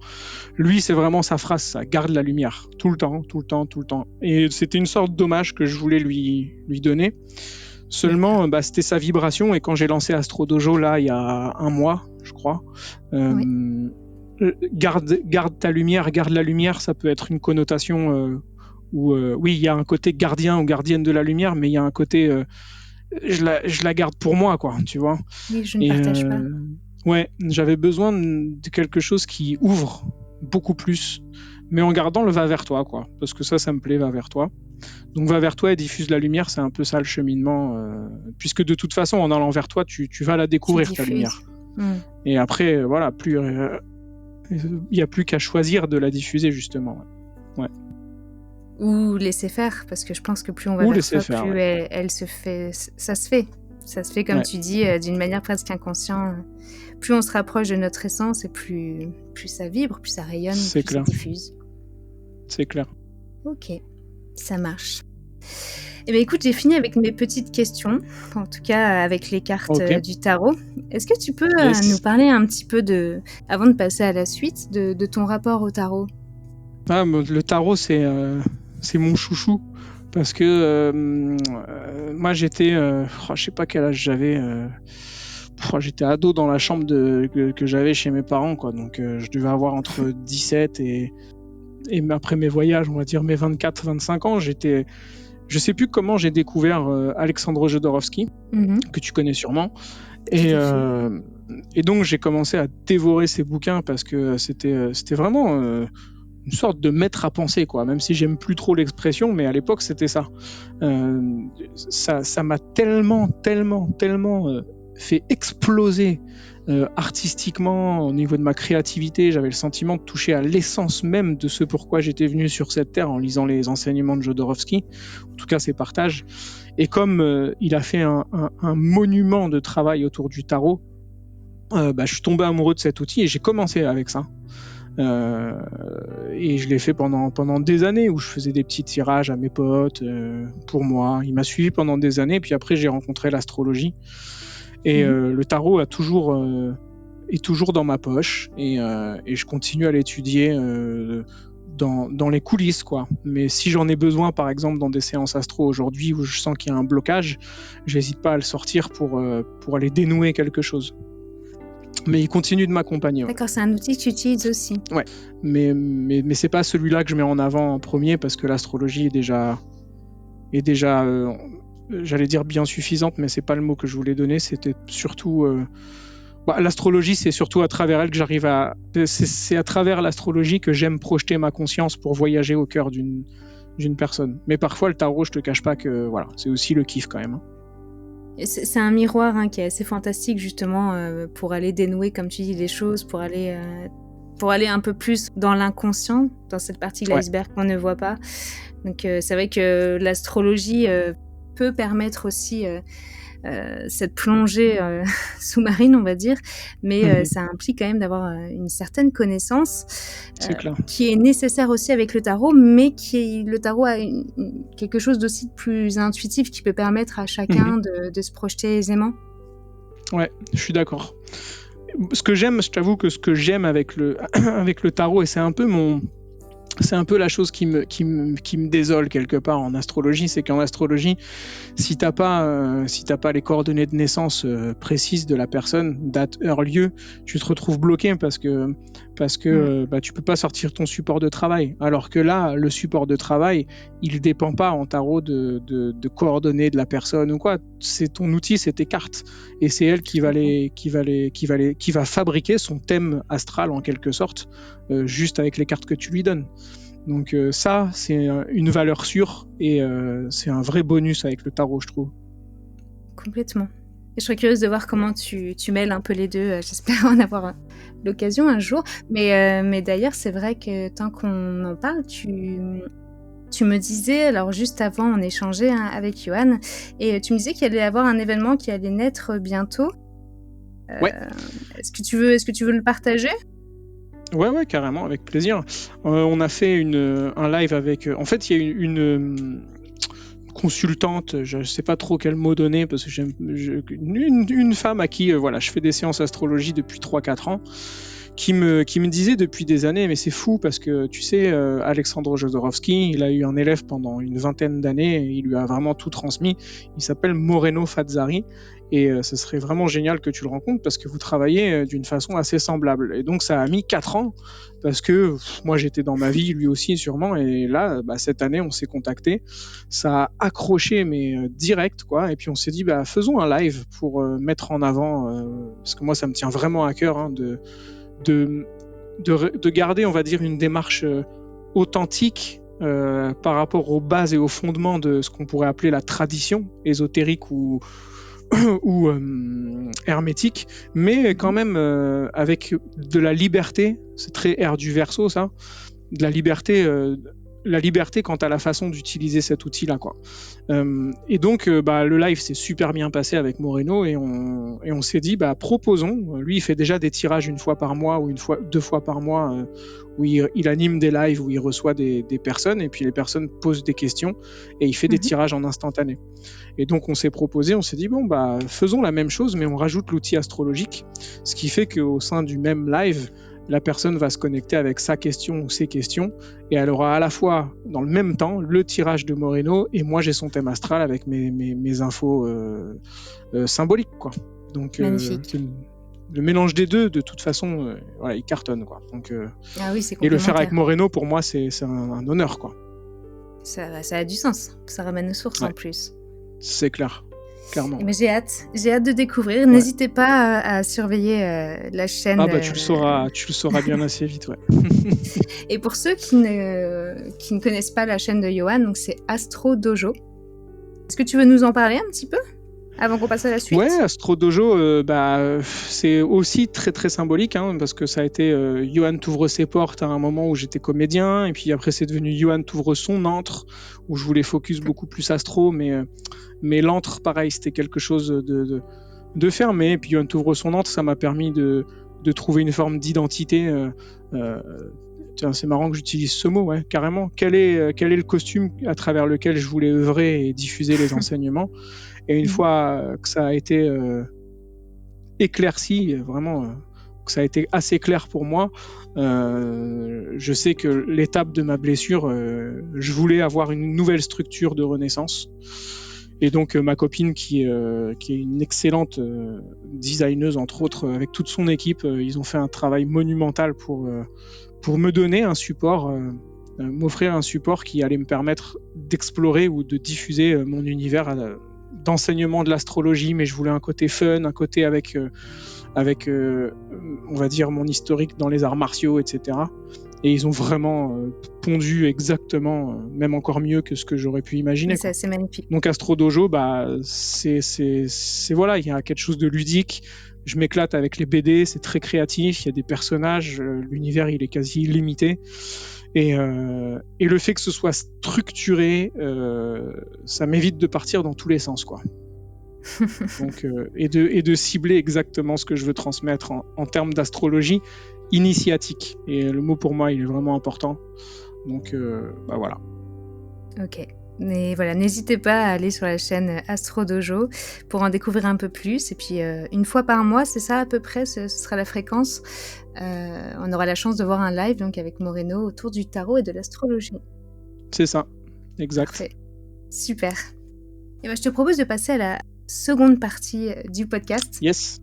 S2: lui, c'est vraiment sa phrase, ça, garde la lumière, tout le temps, tout le temps, tout le temps. Et c'était une sorte d'hommage que je voulais lui donner. Seulement, c'était sa vibration, et quand j'ai lancé Astro Dojo, là, il y a 1 mois, je crois,
S1: Oui.
S2: garde ta lumière, garde la lumière, ça peut être une connotation où, oui, il y a un côté gardien ou gardienne de la lumière, mais il y a un côté, je la garde pour moi, quoi, tu vois.
S1: Oui, je ne
S2: Et
S1: partage pas.
S2: ouais, j'avais besoin de quelque chose qui ouvre beaucoup plus, mais en gardant le va vers toi, quoi, parce que ça me plaît, va vers toi. Donc va vers toi et diffuse la lumière, c'est un peu ça le cheminement, puisque de toute façon, en allant vers toi, tu vas la
S1: Tu
S2: découvrir, ta
S1: diffuses.
S2: lumière. Et après, voilà, il n'y a plus qu'à choisir de la diffuser, justement. Ouais.
S1: Ou laisser faire, parce que je pense que plus on va
S2: Ou
S1: vers
S2: laisser
S1: soi,
S2: faire,
S1: plus
S2: ouais.
S1: elle se fait. Ça se fait. Ça se fait, comme
S2: Ouais,
S1: tu dis, d'une manière presque inconsciente. Plus on se rapproche de notre essence et plus ça vibre, plus ça rayonne,
S2: c'est
S1: plus ça
S2: clair,
S1: diffuse.
S2: c'est clair.
S1: Ok, ça marche. Eh bien, écoute, j'ai fini avec mes petites questions, en tout cas avec les cartes
S2: Ok,
S1: du tarot. Est-ce que tu peux nous
S2: yes.
S1: parler un petit peu avant de passer à la suite, de ton rapport au tarot?
S2: Ah, le tarot, c'est mon chouchou. Parce que moi, j'étais, je sais pas quel âge j'avais. J'étais ado dans la chambre que j'avais chez mes parents, quoi. Donc, je devais avoir entre 17 et après mes voyages, on va dire mes 24-25 ans, je sais plus comment j'ai découvert Alexandre Jodorowsky,
S1: Mhm.
S2: que tu connais sûrement.
S1: Tout
S2: Et,
S1: à fait.
S2: et donc, j'ai commencé à dévorer ses bouquins parce que c'était vraiment une sorte de maître à penser, quoi. Même si j'aime plus trop l'expression, mais à l'époque, c'était ça. Ça m'a tellement, tellement, tellement fait exploser artistiquement au niveau de ma créativité. J'avais le sentiment de toucher à l'essence même de ce pourquoi j'étais venu sur cette terre en lisant les enseignements de Jodorowsky, en tout cas ses partages. Et comme il a fait un monument de travail autour du tarot, je suis tombé amoureux de cet outil et j'ai commencé avec ça. Et je l'ai fait pendant des années où je faisais des petits tirages à mes potes pour moi. Il m'a suivi pendant des années, puis après j'ai rencontré l'astrologie et
S1: Mhm.
S2: le tarot est toujours dans ma poche et je continue à l'étudier dans les coulisses, quoi. Mais si j'en ai besoin, par exemple dans des séances astro aujourd'hui où je sens qu'il y a un blocage, j'hésite pas à le sortir pour aller dénouer quelque chose. Mais il continue de m'accompagner. Ouais.
S1: D'accord, c'est un outil que tu utilises aussi.
S2: Ouais, mais c'est pas celui-là que je mets en avant en premier parce que l'astrologie est déjà j'allais dire bien suffisante, mais c'est pas le mot que je voulais donner. C'était surtout l'astrologie, c'est surtout à travers elle que j'arrive c'est à travers l'astrologie que j'aime projeter ma conscience pour voyager au cœur d'une personne. Mais parfois le tarot, je te cache pas que voilà, c'est aussi le kiff quand même.
S1: C'est un miroir qui est assez fantastique justement pour aller dénouer, comme tu dis, les choses, pour aller un peu plus dans l'inconscient, dans cette partie de l'iceberg qu'on ne voit pas. Donc c'est vrai que l'astrologie peut permettre aussi cette plongée sous-marine, on va dire, mais ça implique quand même d'avoir une certaine connaissance qui est nécessaire aussi avec le tarot, mais le tarot a quelque chose d'aussi de plus intuitif qui peut permettre à chacun de se projeter aisément.
S2: Ouais, je suis d'accord. Je t'avoue que ce que j'aime avec le tarot, et c'est un peu c'est un peu la chose qui me désole quelque part en astrologie, c'est qu'en astrologie, si t'as pas les coordonnées de naissance précises de la personne, date, heure, lieu, tu te retrouves bloqué parce que tu peux pas sortir ton support de travail. Alors que là, le support de travail, il dépend pas en tarot de coordonnées de la personne ou quoi. C'est ton outil, c'est tes cartes, et c'est elle qui va fabriquer son thème astral en quelque sorte, juste avec les cartes que tu lui donnes. Donc ça, c'est une valeur sûre, et c'est un vrai bonus avec le tarot, je trouve.
S1: Complètement. Et je serais curieuse de voir comment tu mêles un peu les deux. J'espère en avoir l'occasion un jour. Mais d'ailleurs, c'est vrai que tant qu'on en parle, tu me disais, alors juste avant, on échangeait avec Johan, et tu me disais qu'il allait y avoir un événement qui allait naître bientôt.
S2: Ouais.
S1: Est-ce que tu veux le partager ?
S2: Ouais, carrément, avec plaisir. On a fait un live avec... en fait, il y a une consultante, je sais pas trop quel mot donner, parce que une femme à qui je fais des séances astrologie depuis 3-4 ans, qui me disait depuis des années, mais c'est fou parce que tu sais, Alexandre Jodorowsky, il a eu un élève pendant une 20aine d'années, et il lui a vraiment tout transmis. Il s'appelle Moreno Fazzari, et ce serait vraiment génial que tu le rencontres parce que vous travaillez d'une façon assez semblable. Et donc ça a mis 4 ans parce que moi j'étais dans ma vie, lui aussi sûrement, et là cette année on s'est contacté, ça a accroché mais direct quoi, et puis on s'est dit faisons un live pour mettre en avant, parce que moi ça me tient vraiment à cœur de garder, on va dire, une démarche authentique par rapport aux bases et aux fondements de ce qu'on pourrait appeler la tradition ésotérique ou hermétique, mais quand même avec de la liberté. C'est très air du Verseau, ça, de la liberté quant à la façon d'utiliser cet outil-là, quoi. Et donc, le live s'est super bien passé avec Moreno, et on s'est dit, proposons. Lui, il fait déjà des tirages une fois par mois ou deux fois par mois, où il anime des lives où il reçoit des personnes, et puis les personnes posent des questions, et il fait des tirages en instantané. Et donc, on s'est proposé, on s'est dit, faisons la même chose, mais on rajoute l'outil astrologique, ce qui fait qu'au sein du même live, la personne va se connecter avec sa question ou ses questions, et elle aura à la fois, dans le même temps, le tirage de Moreno, et moi j'ai son thème astral avec mes infos symboliques, quoi. Donc le mélange des deux, de toute façon, il cartonne, quoi. Donc,
S1: ah oui, c'est
S2: et le faire avec Moreno, pour moi, c'est un honneur, quoi.
S1: Ça a du sens, ça ramène aux sources en plus.
S2: C'est clair. Clairement.
S1: Mais j'ai hâte de découvrir. Ouais. N'hésitez pas à surveiller la chaîne.
S2: Tu le sauras bien assez vite, ouais.
S1: Et pour ceux qui ne connaissent pas la chaîne de Johan, donc c'est Astro Dojo. Est-ce que tu veux nous en parler un petit peu avant qu'on passe à la suite ?
S2: Ouais, Astro Dojo, c'est aussi très très symbolique, parce que ça a été Johan t'ouvre ses portes à un moment où j'étais comédien, et puis après c'est devenu Johan t'ouvre son antre, où je voulais focus beaucoup plus astro, mais l'antre, pareil, c'était quelque chose de fermé. Et puis Johan t'ouvre son antre, ça m'a permis de trouver une forme d'identité. Tiens, c'est marrant que j'utilise ce mot, ouais, carrément. Quel est le costume à travers lequel je voulais œuvrer et diffuser les enseignements ? Et une fois que ça a été éclairci, vraiment, que ça a été assez clair pour moi, je sais que l'étape de ma blessure, je voulais avoir une nouvelle structure de renaissance. Et donc ma copine qui est une excellente designeuse, entre autres, avec toute son équipe, ils ont fait un travail monumental pour me donner un support, m'offrir un support qui allait me permettre d'explorer ou de diffuser mon univers d'enseignement de l'astrologie, mais je voulais un côté fun, un côté avec on va dire mon historique dans les arts martiaux, etc. Et ils ont vraiment pondu exactement, même encore mieux que ce que j'aurais pu imaginer.
S1: C'est assez magnifique.
S2: Donc Astro Dojo, c'est voilà, il y a quelque chose de ludique. Je m'éclate avec les BD, c'est très créatif, il y a des personnages, l'univers il est quasi illimité. Et le fait que ce soit structuré, ça m'évite de partir dans tous les sens, quoi. Donc, et de cibler exactement ce que je veux transmettre en termes d'astrologie initiatique. Et le mot pour moi, il est vraiment important. Donc, voilà.
S1: Ok. Mais voilà, n'hésitez pas à aller sur la chaîne Astro Dojo pour en découvrir un peu plus. Et puis, une fois par mois, c'est ça à peu près, ce sera la fréquence. On aura la chance de voir un live donc avec Moreno autour du tarot et de l'astrologie.
S2: C'est ça, exact.
S1: Parfait. Super. Et ben, je te propose de passer à la seconde partie du podcast.
S2: Yes.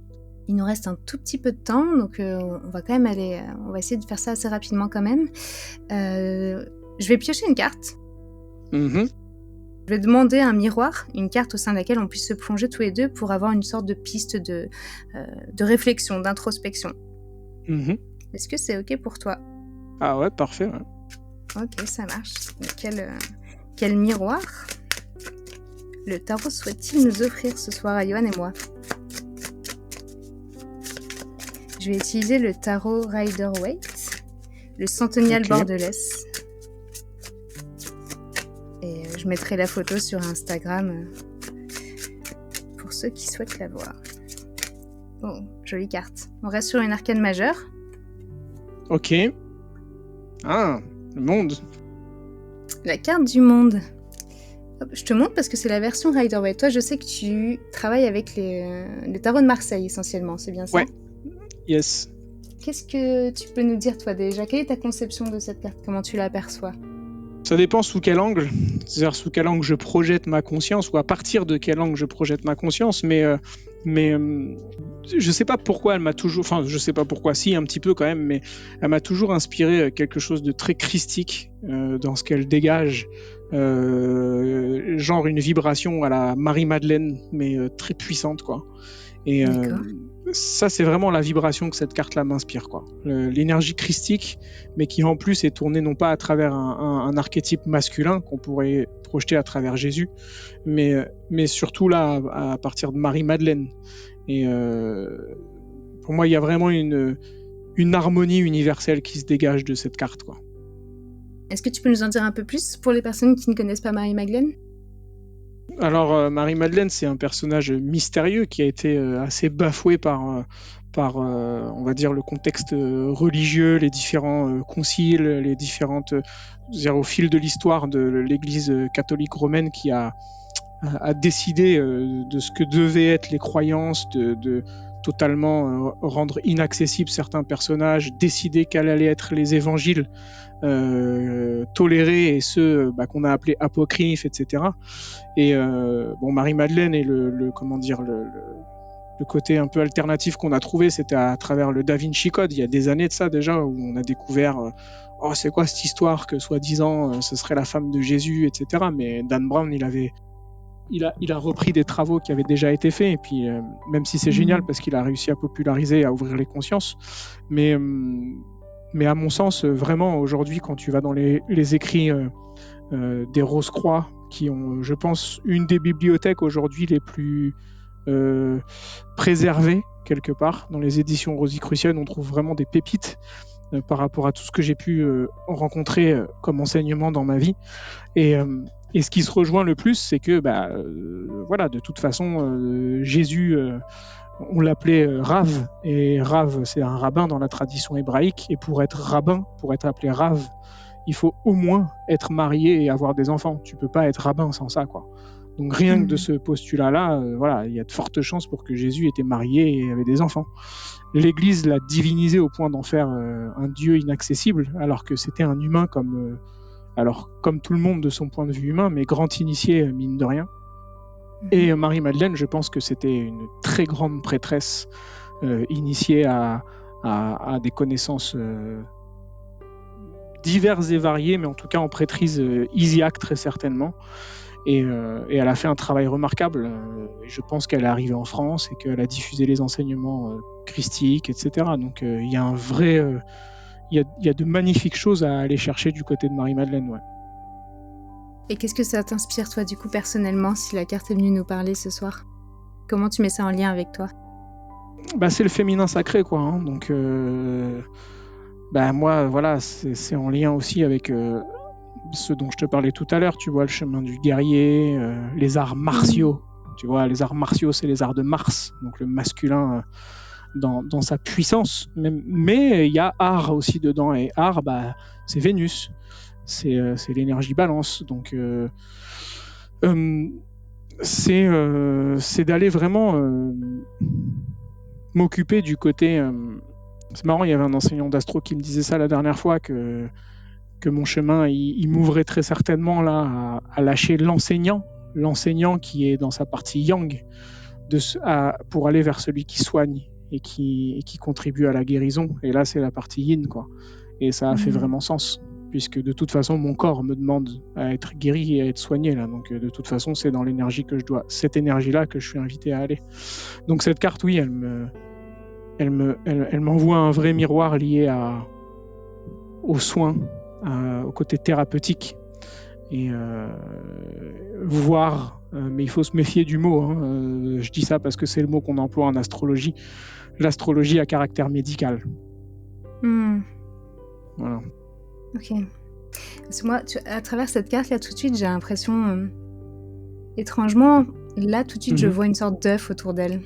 S1: Il nous reste un tout petit peu de temps, donc on va quand même aller... on va essayer de faire ça assez rapidement quand même. Je vais piocher une carte.
S2: Mm-hmm.
S1: Je vais demander un miroir, une carte au sein de laquelle on puisse se plonger tous les deux pour avoir une sorte de piste de réflexion, d'introspection.
S2: Mm-hmm.
S1: Est-ce que c'est OK pour toi ?
S2: Ah ouais, parfait. Ouais.
S1: OK, ça marche. Quel miroir le tarot souhaite-t-il nous offrir ce soir à Johan et moi ? Je vais utiliser le tarot Rider-Waite, le centennial bordelais. Et je mettrai la photo sur Instagram pour ceux qui souhaitent la voir. Oh, jolie carte. On reste sur une arcane majeure.
S2: Ok. Ah, le monde.
S1: La carte du monde. Hop, je te montre parce que c'est la version Rider-Waite. Toi, je sais que tu travailles avec le tarot de Marseille essentiellement, c'est bien ça ?
S2: Ouais. Yes.
S1: Qu'est-ce que tu peux nous dire toi déjà ? Quelle est ta conception de cette carte ? Comment tu l'aperçois ?
S2: Ça dépend sous quel angle, c'est-à-dire sous quel angle je projette ma conscience ou à partir de quel angle je projette ma conscience, mais je sais pas pourquoi elle m'a toujours, enfin je sais pas pourquoi, si un petit peu quand même, mais elle m'a toujours inspiré quelque chose de très christique dans ce qu'elle dégage, genre une vibration à la Marie-Madeleine, mais très puissante quoi. Et ça, c'est vraiment la vibration que cette carte-là m'inspire, quoi. L'énergie christique, mais qui en plus est tournée non pas à travers un archétype masculin qu'on pourrait projeter à travers Jésus, mais surtout là, à partir de Marie-Madeleine. Et pour moi, il y a vraiment une harmonie universelle qui se dégage de cette carte, quoi.
S1: Est-ce que tu peux nous en dire un peu plus pour les personnes qui ne connaissent pas Marie-Madeleine ?
S2: Alors, Marie-Madeleine, c'est un personnage mystérieux qui a été assez bafoué par on va dire, le contexte religieux, les différents conciles, les différentes... au fil de l'histoire de l'Église catholique romaine qui a décidé de ce que devaient être les croyances, de totalement rendre inaccessibles certains personnages, décider quels allaient être les évangiles, tolérés et ceux qu'on a appelés apocryphes, etc. Et Marie-Madeleine et le côté un peu alternatif qu'on a trouvé, c'était à travers le Da Vinci Code, il y a des années de ça déjà, où on a découvert c'est quoi cette histoire que soi-disant ce serait la femme de Jésus, etc. Mais Dan Brown, il a repris des travaux qui avaient déjà été faits, et puis même si c'est génial parce qu'il a réussi à populariser, à ouvrir les consciences, mais à mon sens, vraiment aujourd'hui, quand tu vas dans les écrits des Rose-Croix, qui ont, je pense, une des bibliothèques aujourd'hui les plus préservées, quelque part, dans les éditions Rosicrucian, on trouve vraiment des pépites par rapport à tout ce que j'ai pu rencontrer comme enseignement dans ma vie. Et ce qui se rejoint le plus, c'est que, de toute façon, Jésus, on l'appelait Rav, et Rav, c'est un rabbin dans la tradition hébraïque, et pour être rabbin, pour être appelé Rav, il faut au moins être marié et avoir des enfants. Tu peux pas être rabbin sans ça, quoi. Donc rien que de ce postulat-là, il y a de fortes chances pour que Jésus était marié et avait des enfants. L'Église l'a divinisé au point d'en faire un Dieu inaccessible, alors que c'était un humain comme tout le monde de son point de vue humain, mais grand initié, mine de rien. Et Marie-Madeleine, je pense que c'était une très grande prêtresse initiée à des connaissances diverses et variées, mais en tout cas en prêtrise Isiaque très certainement. Et elle a fait un travail remarquable. Je pense qu'elle est arrivée en France et qu'elle a diffusé les enseignements christiques, etc. Donc il y a un vrai... il y a de magnifiques choses à aller chercher du côté de Marie-Madeleine, ouais.
S1: Et qu'est-ce que ça t'inspire, toi, du coup, personnellement, si la carte est venue nous parler ce soir ? Comment tu mets ça en lien avec toi ?
S2: C'est le féminin sacré, quoi. Hein. Donc, moi, voilà, c'est en lien aussi avec ce dont je te parlais tout à l'heure, tu vois, le chemin du guerrier, les arts martiaux. Tu vois, les arts martiaux, c'est les arts de Mars, donc le masculin dans sa puissance. Mais il y a art aussi dedans, et art, c'est Vénus. c'est l'énergie balance. Donc c'est d'aller vraiment m'occuper du côté. C'est marrant, il y avait un enseignant d'astro qui me disait ça la dernière fois, que mon chemin, il m'ouvrait très certainement là à lâcher l'enseignant qui est dans sa partie yang, pour aller vers celui qui soigne et qui contribue à la guérison. Et là, c'est la partie yin, quoi. Et ça a fait vraiment sens, puisque de toute façon, mon corps me demande à être guéri et à être soigné là. Donc de toute façon, c'est dans l'énergie cette énergie-là que je suis invité à aller. Donc cette carte, oui, elle m'envoie un vrai miroir lié aux soins, au côté thérapeutique. Et voir, mais il faut se méfier du mot, hein. Je dis ça parce que c'est le mot qu'on emploie en astrologie. L'astrologie à caractère médical. Voilà.
S1: Ok. Parce que moi, à travers cette carte, là, tout de suite, j'ai l'impression... étrangement, là, tout de suite, je vois une sorte d'œuf autour d'elle.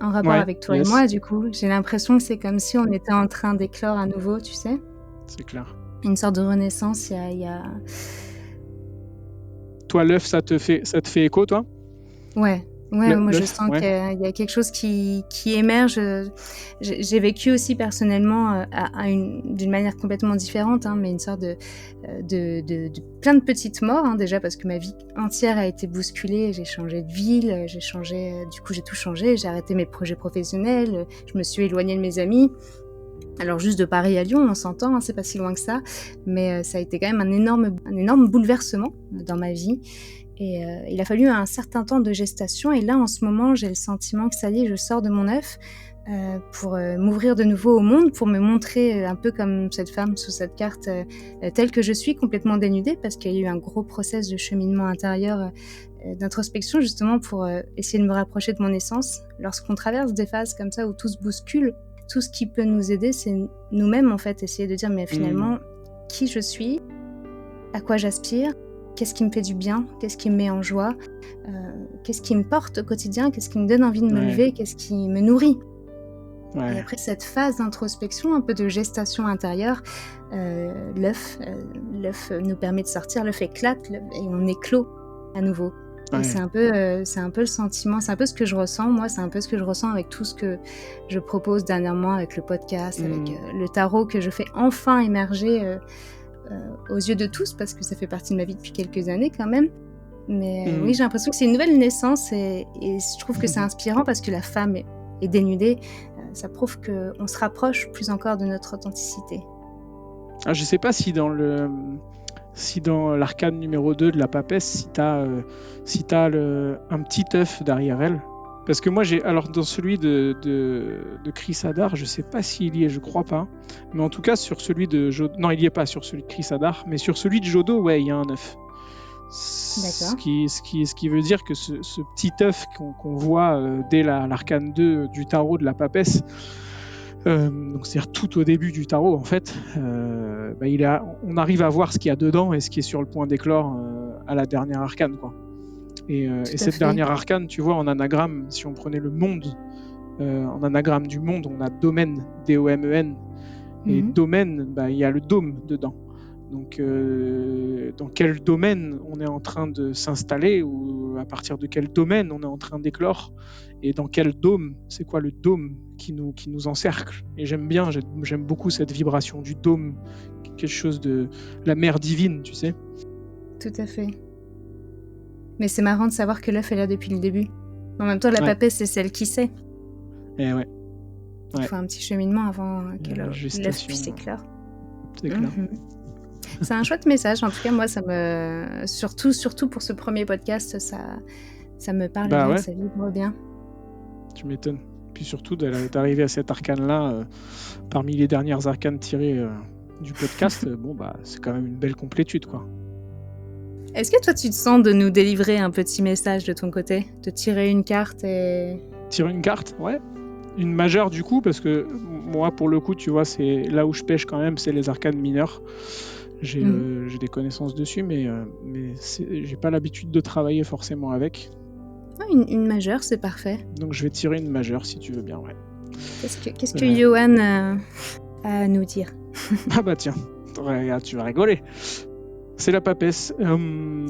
S1: En rapport avec toi et moi, du coup. J'ai l'impression que c'est comme si on était en train d'éclore à nouveau, tu sais.
S2: C'est clair.
S1: Une sorte de renaissance, il y a...
S2: Toi, l'œuf, ça te fait écho, toi ?
S1: Ouais, moi je sens qu'il y a quelque chose qui émerge. J'ai vécu aussi personnellement d'une manière complètement différente, hein, mais une sorte de plein de petites morts, hein, déjà parce que ma vie entière a été bousculée. J'ai changé de ville, du coup j'ai tout changé. J'ai arrêté mes projets professionnels, je me suis éloignée de mes amis. Alors juste de Paris à Lyon, on s'entend, hein, c'est pas si loin que ça, mais ça a été quand même un énorme bouleversement dans ma vie. Et il a fallu un certain temps de gestation, et là en ce moment j'ai le sentiment que ça y est, je sors de mon œuf pour m'ouvrir de nouveau au monde, pour me montrer un peu comme cette femme sous cette carte, telle que je suis, complètement dénudée, parce qu'il y a eu un gros process de cheminement intérieur, d'introspection justement pour essayer de me rapprocher de mon essence. Lorsqu'on traverse des phases comme ça où tout se bouscule, tout ce qui peut nous aider, c'est nous-mêmes en fait, essayer de dire mais finalement qui je suis, à quoi j'aspire, qu'est-ce qui me fait du bien, qu'est-ce qui me met en joie, qu'est-ce qui me porte au quotidien, qu'est-ce qui me donne envie de me lever, qu'est-ce qui me nourrit. Et après cette phase d'introspection, un peu de gestation intérieure, l'œuf nous permet de sortir, l'œuf éclate et on éclot à nouveau. Et c'est un peu le sentiment, c'est un peu ce que je ressens, moi, c'est un peu ce que je ressens avec tout ce que je propose dernièrement, avec le podcast, avec le tarot que je fais enfin émerger aux yeux de tous, parce que ça fait partie de ma vie depuis quelques années quand même. Mais oui, j'ai l'impression que c'est une nouvelle naissance, et je trouve que c'est inspirant parce que la femme est dénudée. Ça prouve qu'on se rapproche plus encore de notre authenticité.
S2: Je ne sais pas si dans l'arcane numéro 2 de la papesse, si t'as un petit œuf derrière elle. Parce que moi, alors dans celui de Chris Hadar, je ne sais pas s'il y est, je ne crois pas. Mais en tout cas, sur celui de Jodo... Non, il n'y est pas sur celui de Chris Hadar, mais sur celui de Jodo, ouais, il y a un œuf.
S1: D'accord.
S2: Ce qui veut dire que ce petit œuf qu'on voit dès l'arcane 2 du tarot de la papesse, donc c'est-à-dire tout au début du tarot en fait, on arrive à voir ce qu'il y a dedans et ce qui est sur le point d'éclore à la dernière arcane, quoi. Et cette dernière arcane, tu vois, en anagramme, si on prenait le monde, en anagramme du monde, on a domaine, D-O-M-E-N, et domaine, il y a le dôme dedans. Donc dans quel domaine on est en train de s'installer, ou à partir de quel domaine on est en train d'éclore, et dans quel dôme, c'est quoi le dôme qui nous encercle. Et j'aime beaucoup cette vibration du dôme, quelque chose de la mère divine, tu sais.
S1: Tout à fait. Mais c'est marrant de savoir que l'œuf est là depuis le début. En même temps, la papesse, c'est celle qui sait.
S2: Et ouais.
S1: Il faut un petit cheminement avant que l'œuf puisse éclore.
S2: C'est clair.
S1: C'est un chouette message. En tout cas, moi, ça me... Surtout pour ce premier podcast, ça me parle bien, ça vibre bien.
S2: Tu m'étonnes. Puis surtout d'arriver à cette arcane-là, parmi les dernières arcanes tirées du podcast, c'est quand même une belle complétude, quoi.
S1: Est-ce que toi, tu te sens de nous délivrer un petit message de ton côté ? De tirer une carte et...
S2: Tirer une carte, ouais. Une majeure, du coup, parce que moi, pour le coup, tu vois, c'est là où je pêche quand même, c'est les arcanes mineures. J'ai des connaissances dessus, mais j'ai pas l'habitude de travailler forcément avec.
S1: Une majeure, c'est parfait.
S2: Donc je vais tirer une majeure, si tu veux bien, ouais.
S1: Qu'est-ce que Johan a à nous dire ?
S2: Ah bah tiens, tu vas rigoler. C'est la papesse.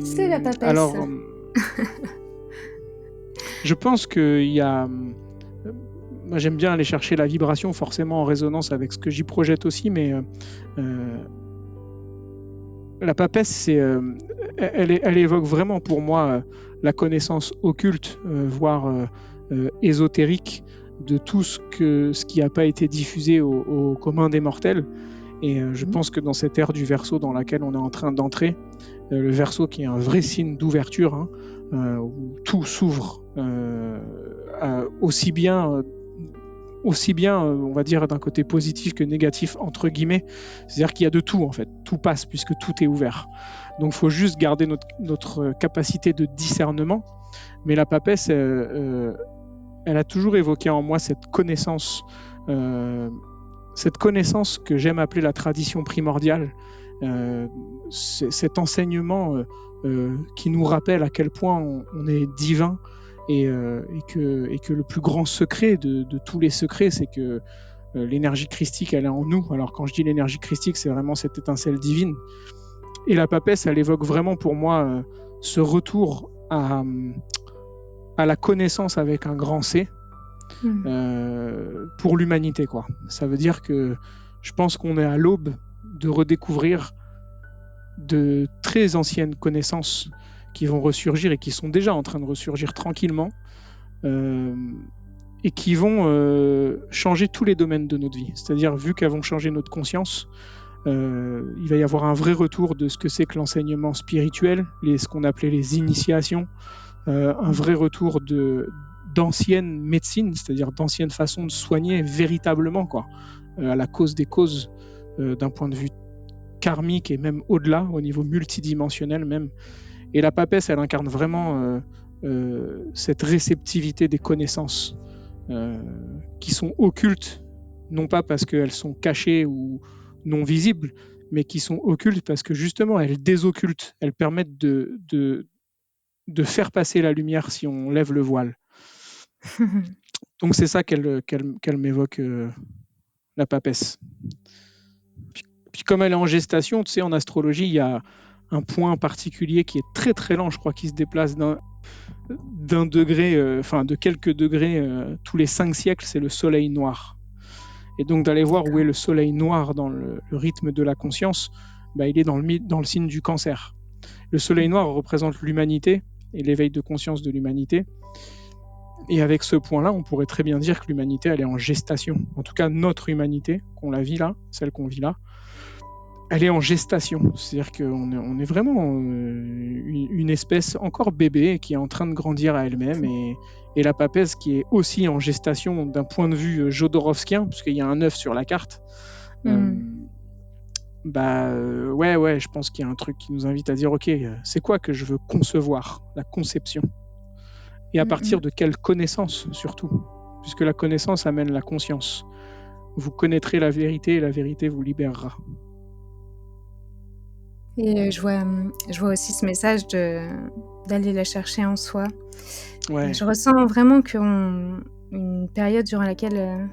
S1: C'est la papesse.
S2: Alors, je pense qu'il y a... Moi, j'aime bien aller chercher la vibration, forcément en résonance avec ce que j'y projette aussi, mais la papesse, elle évoque vraiment pour moi la connaissance occulte, voire ésotérique de tout ce qui n'a pas été diffusé au commun des mortels. Et je pense que dans cette ère du Verseau dans laquelle on est en train d'entrer, le Verseau qui est un vrai signe d'ouverture, hein, où tout s'ouvre aussi bien, on va dire, d'un côté positif que négatif, entre guillemets. C'est-à-dire qu'il y a de tout, en fait. Tout passe puisque tout est ouvert. Donc, il faut juste garder notre capacité de discernement. Mais la papesse, elle a toujours évoqué en moi cette connaissance que j'aime appeler la tradition primordiale, cet enseignement qui nous rappelle à quel point on est divin et que le plus grand secret de tous les secrets, c'est que l'énergie christique, elle est en nous. Alors quand je dis l'énergie christique, c'est vraiment cette étincelle divine. Et la papesse, elle évoque vraiment pour moi ce retour à la connaissance avec un grand C, pour l'humanité, quoi. Ça veut dire que je pense qu'on est à l'aube de redécouvrir de très anciennes connaissances qui vont ressurgir et qui sont déjà en train de ressurgir tranquillement et qui vont changer tous les domaines de notre vie. C'est-à-dire, vu qu'elles vont changer notre conscience, il va y avoir un vrai retour de ce que c'est que l'enseignement spirituel, ce qu'on appelait les initiations, un vrai retour d'anciennes médecines, c'est-à-dire d'anciennes façons de soigner véritablement, quoi, à la cause des causes, d'un point de vue karmique et même au-delà, au niveau multidimensionnel même. Et la papesse, elle incarne vraiment cette réceptivité des connaissances qui sont occultes, non pas parce qu'elles sont cachées ou non visibles, mais qui sont occultes parce que justement elles désoccultent, elles permettent de faire passer la lumière si on lève le voile. Donc c'est ça qu'elle m'évoque, la papesse. Puis comme elle est en gestation, tu sais, en astrologie, il y a un point particulier qui est très très lent, je crois, qui se déplace d'un degré, de quelques degrés tous les 5 siècles, c'est le soleil noir. Et donc d'aller voir où est le soleil noir dans le rythme de la conscience, il est dans le signe du Cancer. Le soleil noir représente l'humanité et l'éveil de conscience de l'humanité. Et avec ce point-là, on pourrait très bien dire que l'humanité, elle est en gestation. En tout cas, notre humanité, qu'on la vit là, celle qu'on vit là, elle est en gestation. C'est-à-dire qu'on est vraiment une espèce encore bébé qui est en train de grandir à elle-même. Et la papesse qui est aussi en gestation d'un point de vue jodorowskien, puisqu'il y a un œuf sur la carte. Ouais, je pense qu'il y a un truc qui nous invite à dire, ok, c'est quoi que je veux concevoir, la conception, et à partir de quelle connaissance surtout, puisque la connaissance amène la conscience. Vous connaîtrez la vérité et la vérité vous libérera.
S1: Et je vois aussi ce message d'aller la chercher en soi. Ouais. Je ressens vraiment une période durant laquelle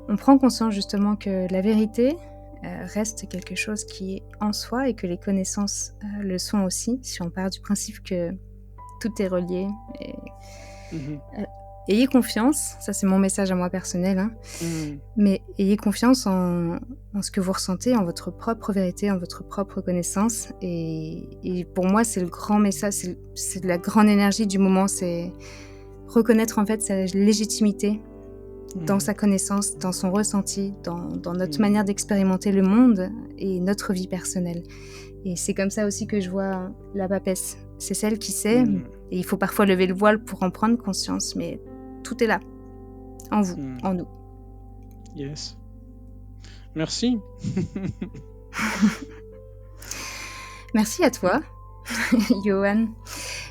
S1: on prend conscience justement que la vérité reste quelque chose qui est en soi et que les connaissances le sont aussi, si on part du principe que tout est relié. Ayez confiance, ça c'est mon message à moi personnel, mais ayez confiance en ce que vous ressentez, en votre propre vérité, en votre propre connaissance. Et pour moi, c'est le grand message, c'est la grande énergie du moment, c'est reconnaître en fait sa légitimité dans sa connaissance, dans son ressenti, dans notre manière d'expérimenter le monde et notre vie personnelle. Et c'est comme ça aussi que je vois la papesse. C'est celle qui sait, et il faut parfois lever le voile pour en prendre conscience, mais tout est là, en vous, en nous.
S2: Yes. Merci.
S1: Merci à toi, Johan.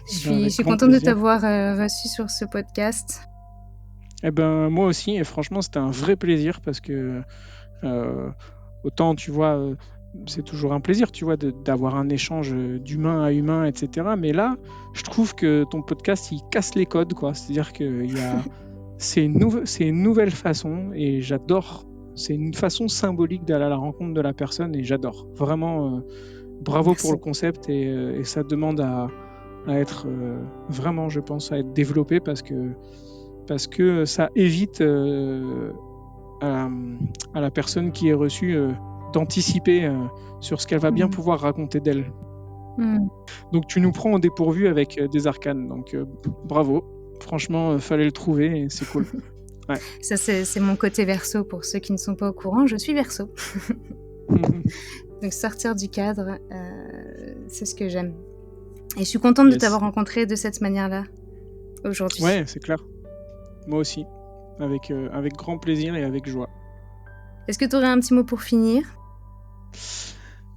S1: Je suis contente de t'avoir reçu sur ce podcast.
S2: Moi aussi, et franchement, c'était un vrai plaisir parce que autant, tu vois, c'est toujours un plaisir, tu vois, d'avoir un échange d'humain à humain, etc. Mais là, je trouve que ton podcast, il casse les codes, quoi. C'est-à-dire que c'est une nouvelle façon et j'adore. C'est une façon symbolique d'aller à la rencontre de la personne et j'adore. Vraiment, bravo
S1: Merci.
S2: pour le concept et ça demande à être vraiment, je pense, à être développé parce que ça évite à, à la personne qui est reçue d'anticiper sur ce qu'elle va bien
S1: Mmh.
S2: pouvoir raconter d'elle.
S1: Mmh.
S2: Donc tu nous prends au dépourvu avec des arcanes, donc bravo. Franchement, fallait le trouver et c'est cool. Ouais.
S1: Ça, c'est mon côté Verseau pour ceux qui ne sont pas au courant, je suis Verseau. Donc sortir du cadre, c'est ce que j'aime. Et je suis contente de
S2: Yes.
S1: t'avoir rencontré de cette manière-là aujourd'hui.
S2: Ouais, c'est clair. Moi aussi. Avec grand plaisir et avec joie.
S1: Est-ce que tu aurais un petit mot pour finir?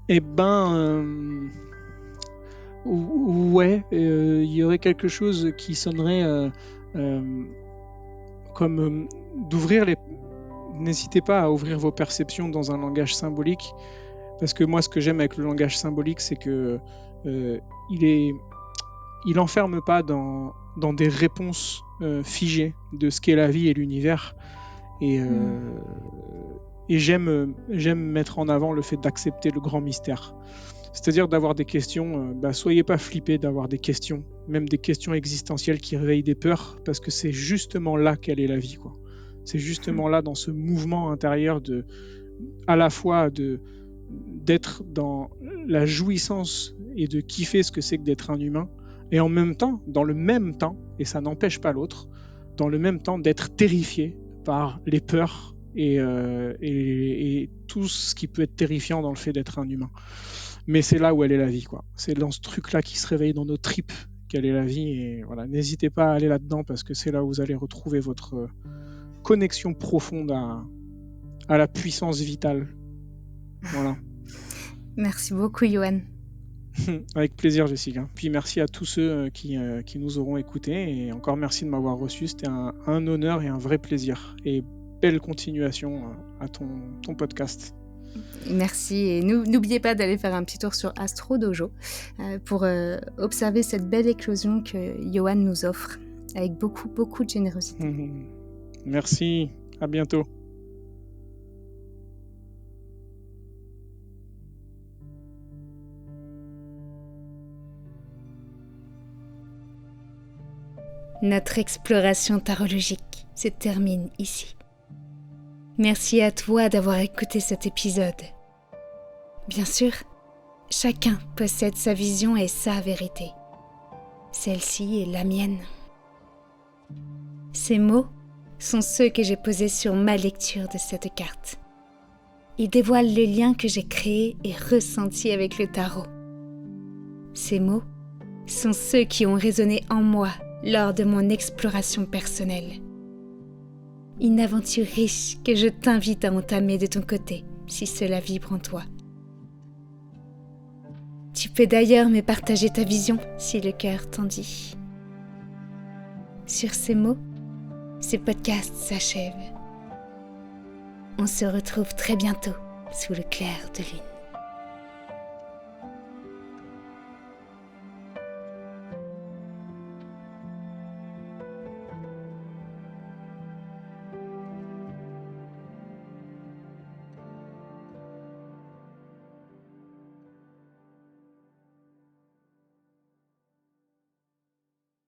S2: Eh ben, ouais, il y aurait quelque chose qui sonnerait comme d'ouvrir les... N'hésitez pas à ouvrir vos perceptions dans un langage symbolique, parce que moi, ce que j'aime avec le langage symbolique, c'est que il enferme pas dans des réponses figées de ce qu'est la vie et l'univers. Et j'aime mettre en avant le fait d'accepter le grand mystère. C'est-à-dire d'avoir des questions, soyez pas flippés d'avoir des questions, même des questions existentielles qui réveillent des peurs, parce que c'est justement là qu'elle est la vie, quoi. C'est justement là, dans ce mouvement intérieur à la fois d'être dans la jouissance et de kiffer ce que c'est que d'être un humain, et en même temps, dans le même temps, et ça n'empêche pas l'autre, dans le même temps d'être terrifié par les peurs et tout ce qui peut être terrifiant dans le fait d'être un humain. Mais c'est là où elle est la vie, quoi. C'est dans ce truc-là qui se réveille dans nos tripes qu'elle est la vie. Et voilà, n'hésitez pas à aller là-dedans parce que c'est là où vous allez retrouver votre connexion profonde à la puissance vitale. Voilà.
S1: Merci beaucoup, Yoann.
S2: Avec plaisir, Jessica. Puis merci à tous ceux qui nous auront écoutés. Et encore merci de m'avoir reçu. C'était un honneur et un vrai plaisir. Et belle continuation à ton podcast.
S1: Merci et n'oubliez pas d'aller faire un petit tour sur Astro Dojo pour observer cette belle éclosion que Yoann nous offre avec beaucoup, beaucoup de générosité.
S2: Merci, à bientôt.
S1: Notre exploration tarologique se termine ici. Merci à toi d'avoir écouté cet épisode. Bien sûr, chacun possède sa vision et sa vérité. Celle-ci est la mienne. Ces mots sont ceux que j'ai posés sur ma lecture de cette carte. Ils dévoilent le lien que j'ai créé et ressenti avec le tarot. Ces mots sont ceux qui ont résonné en moi lors de mon exploration personnelle. Une aventure riche que je t'invite à entamer de ton côté, si cela vibre en toi. Tu peux d'ailleurs me partager ta vision, si le cœur t'en dit. Sur ces mots, ce podcast s'achève. On se retrouve très bientôt sous le clair de lune.